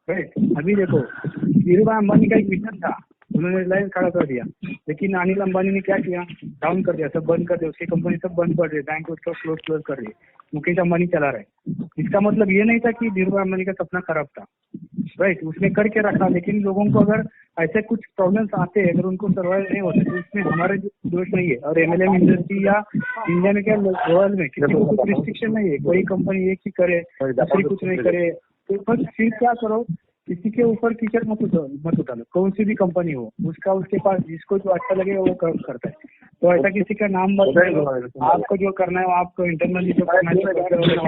राइट। अभी देखो, धीरूभाई अंबानी का एक विजन था, उन्होंने रिलायंस खड़ा कर दिया, लेकिन अनिल अंबानी ने क्या किया, डाउन कर दिया, सब बंद कर दिया, उसकी कंपनी सब बंद कर रही है, बैंक उसका क्लोज कर रही है, मुकेश अंबानी चला रहा है। इसका मतलब ये नहीं था कि धीरूभाई अंबानी का सपना खराब था, राइट, उसने करके रखा, लेकिन लोगों को अगर ऐसे कुछ प्रॉब्लम्स आते हैं, अगर उनको सर्वाइव नहीं होते, तो इसमें हमारे दोष नहीं है। और MLM इंडस्ट्री या इंडिया में क्या वर्ल्ड में किसी को कुछ रिस्ट्रिक्शन नहीं है, कोई कंपनी एक ही करे, दूसरी कुछ नहीं करे, तो बस फिर क्या करो किसी के ऊपर कीचड़ मत उतारो, कौन सी भी कंपनी हो, उसका उसके पास जिसको जो अच्छा लगेगा वो करता है। तो ऐसा किसी का नाम मत लो, आपको जो करना है वो आपको इंटरनली जो करना है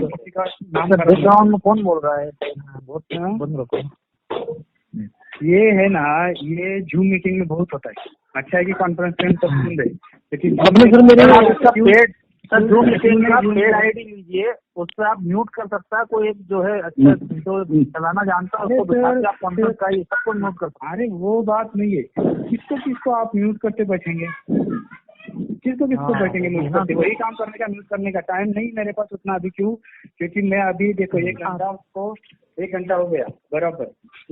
किसी का नाम बैकग्राउंड में कौन बोल रहा है? बहुत बंद रखो। ये है ना, ये जूम मीटिंग में बहुत होता है। अच्छा है कि कॉन्फ्रेंस में सब सुन रहे, लेकिन सर जूम मीटिंग में आप पेड आईडी लीजिए, उस पर आप म्यूट कर सकता है। कोई एक जो है अच्छा जो चलाना जानता है उसको बिठा के आप कॉन्फ्रेंस का ही सबको म्यूट कर सकते। अरे वो बात नहीं है, किसको आप म्यूट करते बैठेंगे, किसको बैठेंगे म्यूट करते? वही काम करने का, म्यूट करने का टाइम नहीं मेरे पास उतना अभी। क्यों? क्योंकि मैं अभी देखो 1 घंटा हो गया बराबर।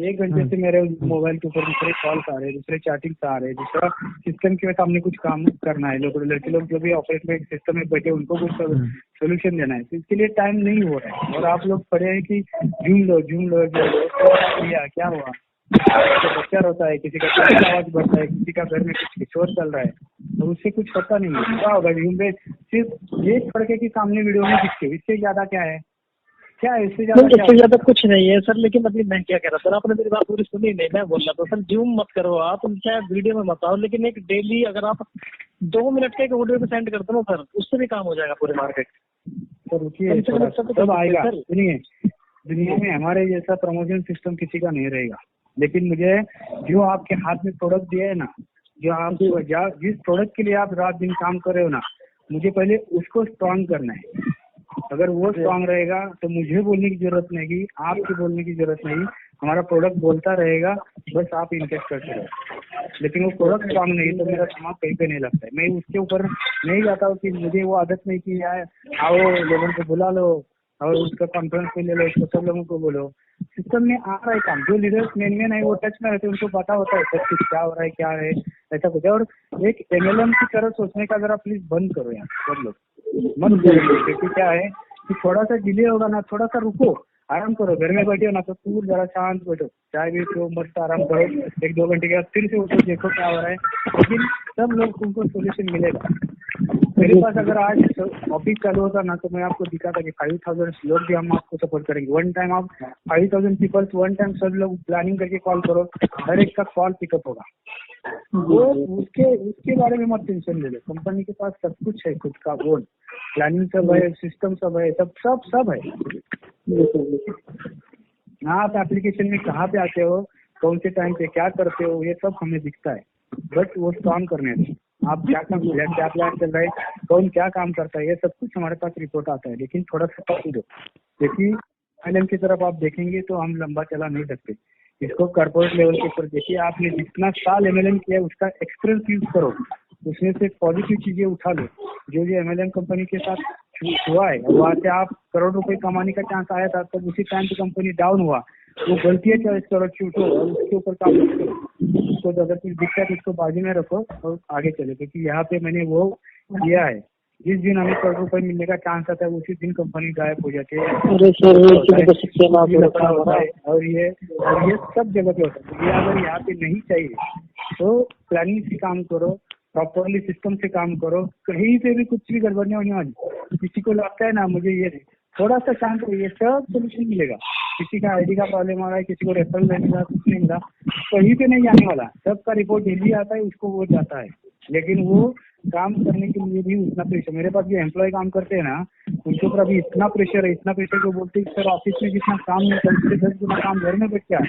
1 घंटे से मेरे मोबाइल के ऊपर दूसरे कॉल्स आ रहे हैं, दूसरे चैटिंग्स आ रहे हैं, दूसरा सिस्टम के सामने कुछ काम करना है, लड़के लोग जो भी ऑफिस में सिस्टम में बैठे उनको कुछ सोल्यूशन देना है, तो इसके लिए टाइम नहीं हो रहा है। और आप लोग पढ़े हैं कि जूम लो क्या हुआ, बच्चा रोता है, किसी का आवाज बढ़ता है, किसी का घर में कुछ शोर चल रहा है, तो उससे कुछ पता नहीं है क्या होगा। जूम में सिर्फ एक लड़के के सामने वीडियो में दिखते, इससे ज्यादा क्या है, इससे ज्यादा कुछ नहीं है सर। लेकिन अभी मैं क्या कह रहा सर, आपने मेरी बात पूरी सुनी नहीं। मैं बोल रहा था सर जूम मत करो आप, चाहे वीडियो में मत आओ, लेकिन एक डेली अगर आप 2 मिनट का एक वीडियो पे सेंड करते हो सर, उससे भी काम हो जाएगा पूरे मार्केट। तो रुकिए, सब आएगा। सुनिए, दुनिया में हमारे जैसा प्रमोशन सिस्टम किसी का नहीं रहेगा, लेकिन मुझे जो आपके हाथ में प्रोडक्ट दिया है ना, जो आप जिस प्रोडक्ट के लिए आप रात दिन काम कर रहे हो ना, मुझे पहले उसको स्ट्रांग करना है। अगर वो स्ट्रांग रहेगा तो मुझे बोलने की जरूरत नहीं, आपके बोलने की जरूरत नहीं, हमारा प्रोडक्ट बोलता रहेगा, बस आप इन्वेस्ट करते रहो। लेकिन वो प्रोडक्ट स्ट्रांग नहीं तो मेरा दिमाग कहीं पे नहीं लगता है। मैं उसके ऊपर नहीं जाता हूँ कि मुझे वो आदत नहीं की है, आओ लोगों को बुला लो और उसका कॉन्फ्रेंस में ले लो, उसको सब लोगों को बोलो। सिस्टम में आ रहा है काम, जो लीडर्स मेन है वो टच में रहते हैं, उनको पता होता है सब कुछ क्या हो रहा है, क्या है, ऐसा कुछ है। और एक MLM की तरह सोचने का जरा प्लीज बंद करो यार सब लोग, मत करो। क्योंकि क्या है कि थोड़ा सा डिले होगा ना, थोड़ा सा रुको, आराम करो। घर में बैठे हो ना तो पूर जरा शांत बैठो, चाय भी पियो, मस्त आराम करो। 1-2 घंटे के बाद फिर से उठो, देखो क्या हो रहा है, लेकिन सब लोग तुमको सोल्यूशन मिलेगा। मेरे पास अगर आज ऑफिस चालू होता ना तो मैं आपको दिखाता कि 5000 लोग भी हम आपको सपोर्ट करेंगे। वन टाइम आप 5000 पीपल्स वन टाइम सब लोग प्लानिंग करके कॉल करो, हर एक का कॉल पिकअप होगा। वो उसके बारे में मत टेंशन ले लो, कंपनी के पास सब कुछ है, खुद का बोर्ड, प्लानिंग सब है, सिस्टम सब है, सब है। आप एप्लीकेशन में कहाँ पे आते हो, कौन से टाइम पे क्या करते हो, ये सब हमें दिखता है। बट वो काम करने दो, आप क्या प्लान चल रहा है, कौन क्या काम करता है, ये सब कुछ हमारे पास रिपोर्ट आता है। लेकिन थोड़ा सा टाइम दो, देखिए MLM की तरफ आप देखेंगे तो हम लंबा चला नहीं सकते। इसको कॉर्पोरेट लेवल के ऊपर देखिए, आपने जितना साल MLM किया उसका एक्सपीरियंस यूज करो, उसमें से पॉजिटिव चीजें उठा लो। जो MLM कंपनी के साथ हुआ है, वहाँ से आप करोड़ रुपए कमाने का चांस आया था, तब उसी टाइम पे कंपनी डाउन हुआ, वो गलतियाँ चॉइस करो, छूटो और उसके ऊपर काम करो। उसको अगर कुछ दिक्कत है उसको बाजू में रखो और आगे चलो। क्योंकि यहाँ पे मैंने वो किया है, जिस दिन हमें करोड़ रुपए मिलने का चांस आता है उसी दिन कंपनी गायब हो जाती है। और ये सब जगह पे होता है। ये अगर यहाँ पे नहीं चाहिए तो प्लानिंग से काम करो, प्रॉपरली सिस्टम से काम करो, कहीं पे भी कुछ भी गड़बड़ नहीं होने वाली। किसी को लगता है ना मुझे ये थोड़ा सा शांत रहिए, सब सोल्यूशन मिलेगा। किसी का ID का प्रॉब्लम आ रहा है, किसी को रेफरल देने का कुछ नहीं मिला, कहीं पे नहीं जाने वाला, सबका रिपोर्ट डेली आता है, उसको वो जाता है। लेकिन वो काम करने के लिए भी उतना प्रेशर, मेरे पास जो एम्प्लॉय काम करते हैं ना उनके ऊपर अभी इतना प्रेशर है, इतना प्रेशर को बोलते हैं सर ऑफिस में जितना काम नहीं करते, उससे 10 गुना काम घर में बैठ के है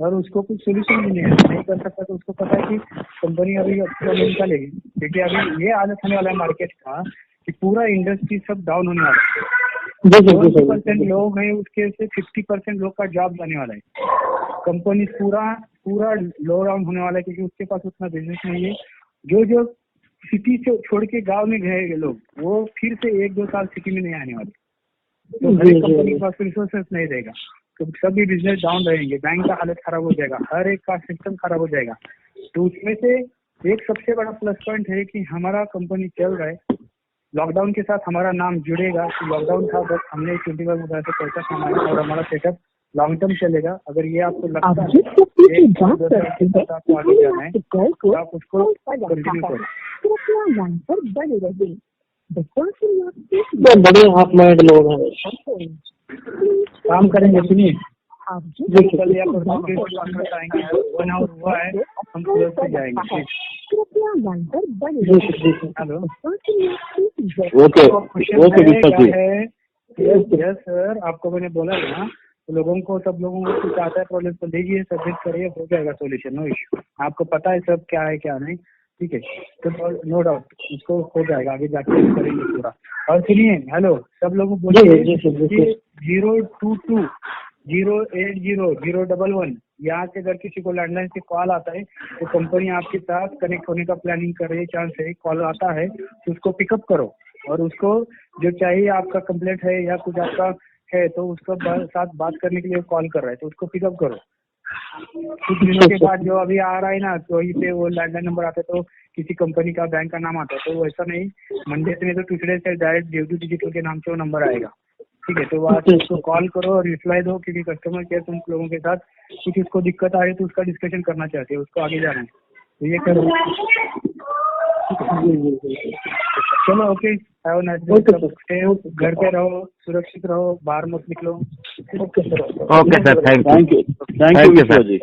और उसको कुछ सोल्यूशन भी नहीं कर सकता। तो उसको पता है कि कंपनी अभी निकालेगी, क्योंकि अभी ये हालत होने वाला है मार्केट का कि पूरा इंडस्ट्री सब डाउन होने वाला है। 20% लोग हैं, उसके से 50% लोग का जॉब जाने वाला है। कंपनी पूरा लो डाउन होने वाला है, क्योंकि उसके पास उतना बिजनेस नहीं है। जो सिटी से छोड़ के गांव में गए लोग, वो फिर से 1-2 साल सिटी में नहीं आने वाले। तो हर एक कंपनी के पास रिसोर्सेस नहीं रहेगा, तो सभी बिजनेस डाउन रहेंगे, बैंक का हालत खराब हो जाएगा, हर एक का सिस्टम खराब हो जाएगा। तो उसमें से एक सबसे बड़ा प्लस पॉइंट है कि हमारा कंपनी चल रहा है, लॉकडाउन के साथ हमारा नाम जुड़ेगा। लॉकडाउन था बस हमने 25,000 से पैसा कमाया और हमारा सेटअप लॉन्ग टर्म चलेगा। अगर ये आपको लगता है आपको आगे जाना है तो आप उसको कंटिन्यू करो। बड़े हाफ माइंड लोग हैं, काम करेंगे। सुनिए, आप जिस कल या परसों के कॉन्फ्रेंस आएंगे, 1 आवर हुआ है, हम तुरंत से जाएंगे। कृपया लाइन पर बने रहिए। हेलो, ओके क्वेश्चन ओके विश्वास जी। यस सर, आपको मैंने बोला ना, तो लोगों को, सब लोगों को कुछ आता है प्रॉब्लम तो लीजिए, सबमिट करिए, हो जाएगा सोल्यूशन, नो इश्यू। आपको पता है सब क्या है क्या नहीं, ठीक है, तो नो डाउट उसको हो जाएगा, आगे जाके हम करेंगे पूरा। और सुनिए, हेलो, सब लोगों को बोलिए 022-080-011 यहाँ से अगर किसी को लैंडलाइन से कॉल आता है तो कंपनी आपके साथ कनेक्ट होने का प्लानिंग कर रही है, चांस है, कॉल आता है तो उसको पिकअप करो, और उसको जो चाहिए, आपका कंप्लेंट है या कुछ आपका है तो उसको साथ बात करने के लिए कॉल कर रहा है तो उसको पिकअप करो। कुछ दिनों के बाद जो अभी आ रहा है ना, तो वहीं पे वो लैंडलाइन नंबर आता है तो किसी कंपनी का, बैंक का नाम आता है, तो वैसा नहीं, मंडे से नहीं तो ट्यूसडे से डायरेक्ट देवदू डिजिटल के नाम से वो नंबर आएगा, ठीक है। तो वहाँ से उसको कॉल करो और रिप्लाई दो, क्योंकि कस्टमर केयर तुम लोगों के साथ कुछ उसको दिक्कत आ रही है तो उसका डिस्कशन करना चाहते हैं, उसको आगे जाना है, तो ये करो। चलो, okay, have a nice day, घर पे रहो, सुरक्षित रहो, बाहर मत निकलो। Okay sir, thank you thank you विश्वास जी।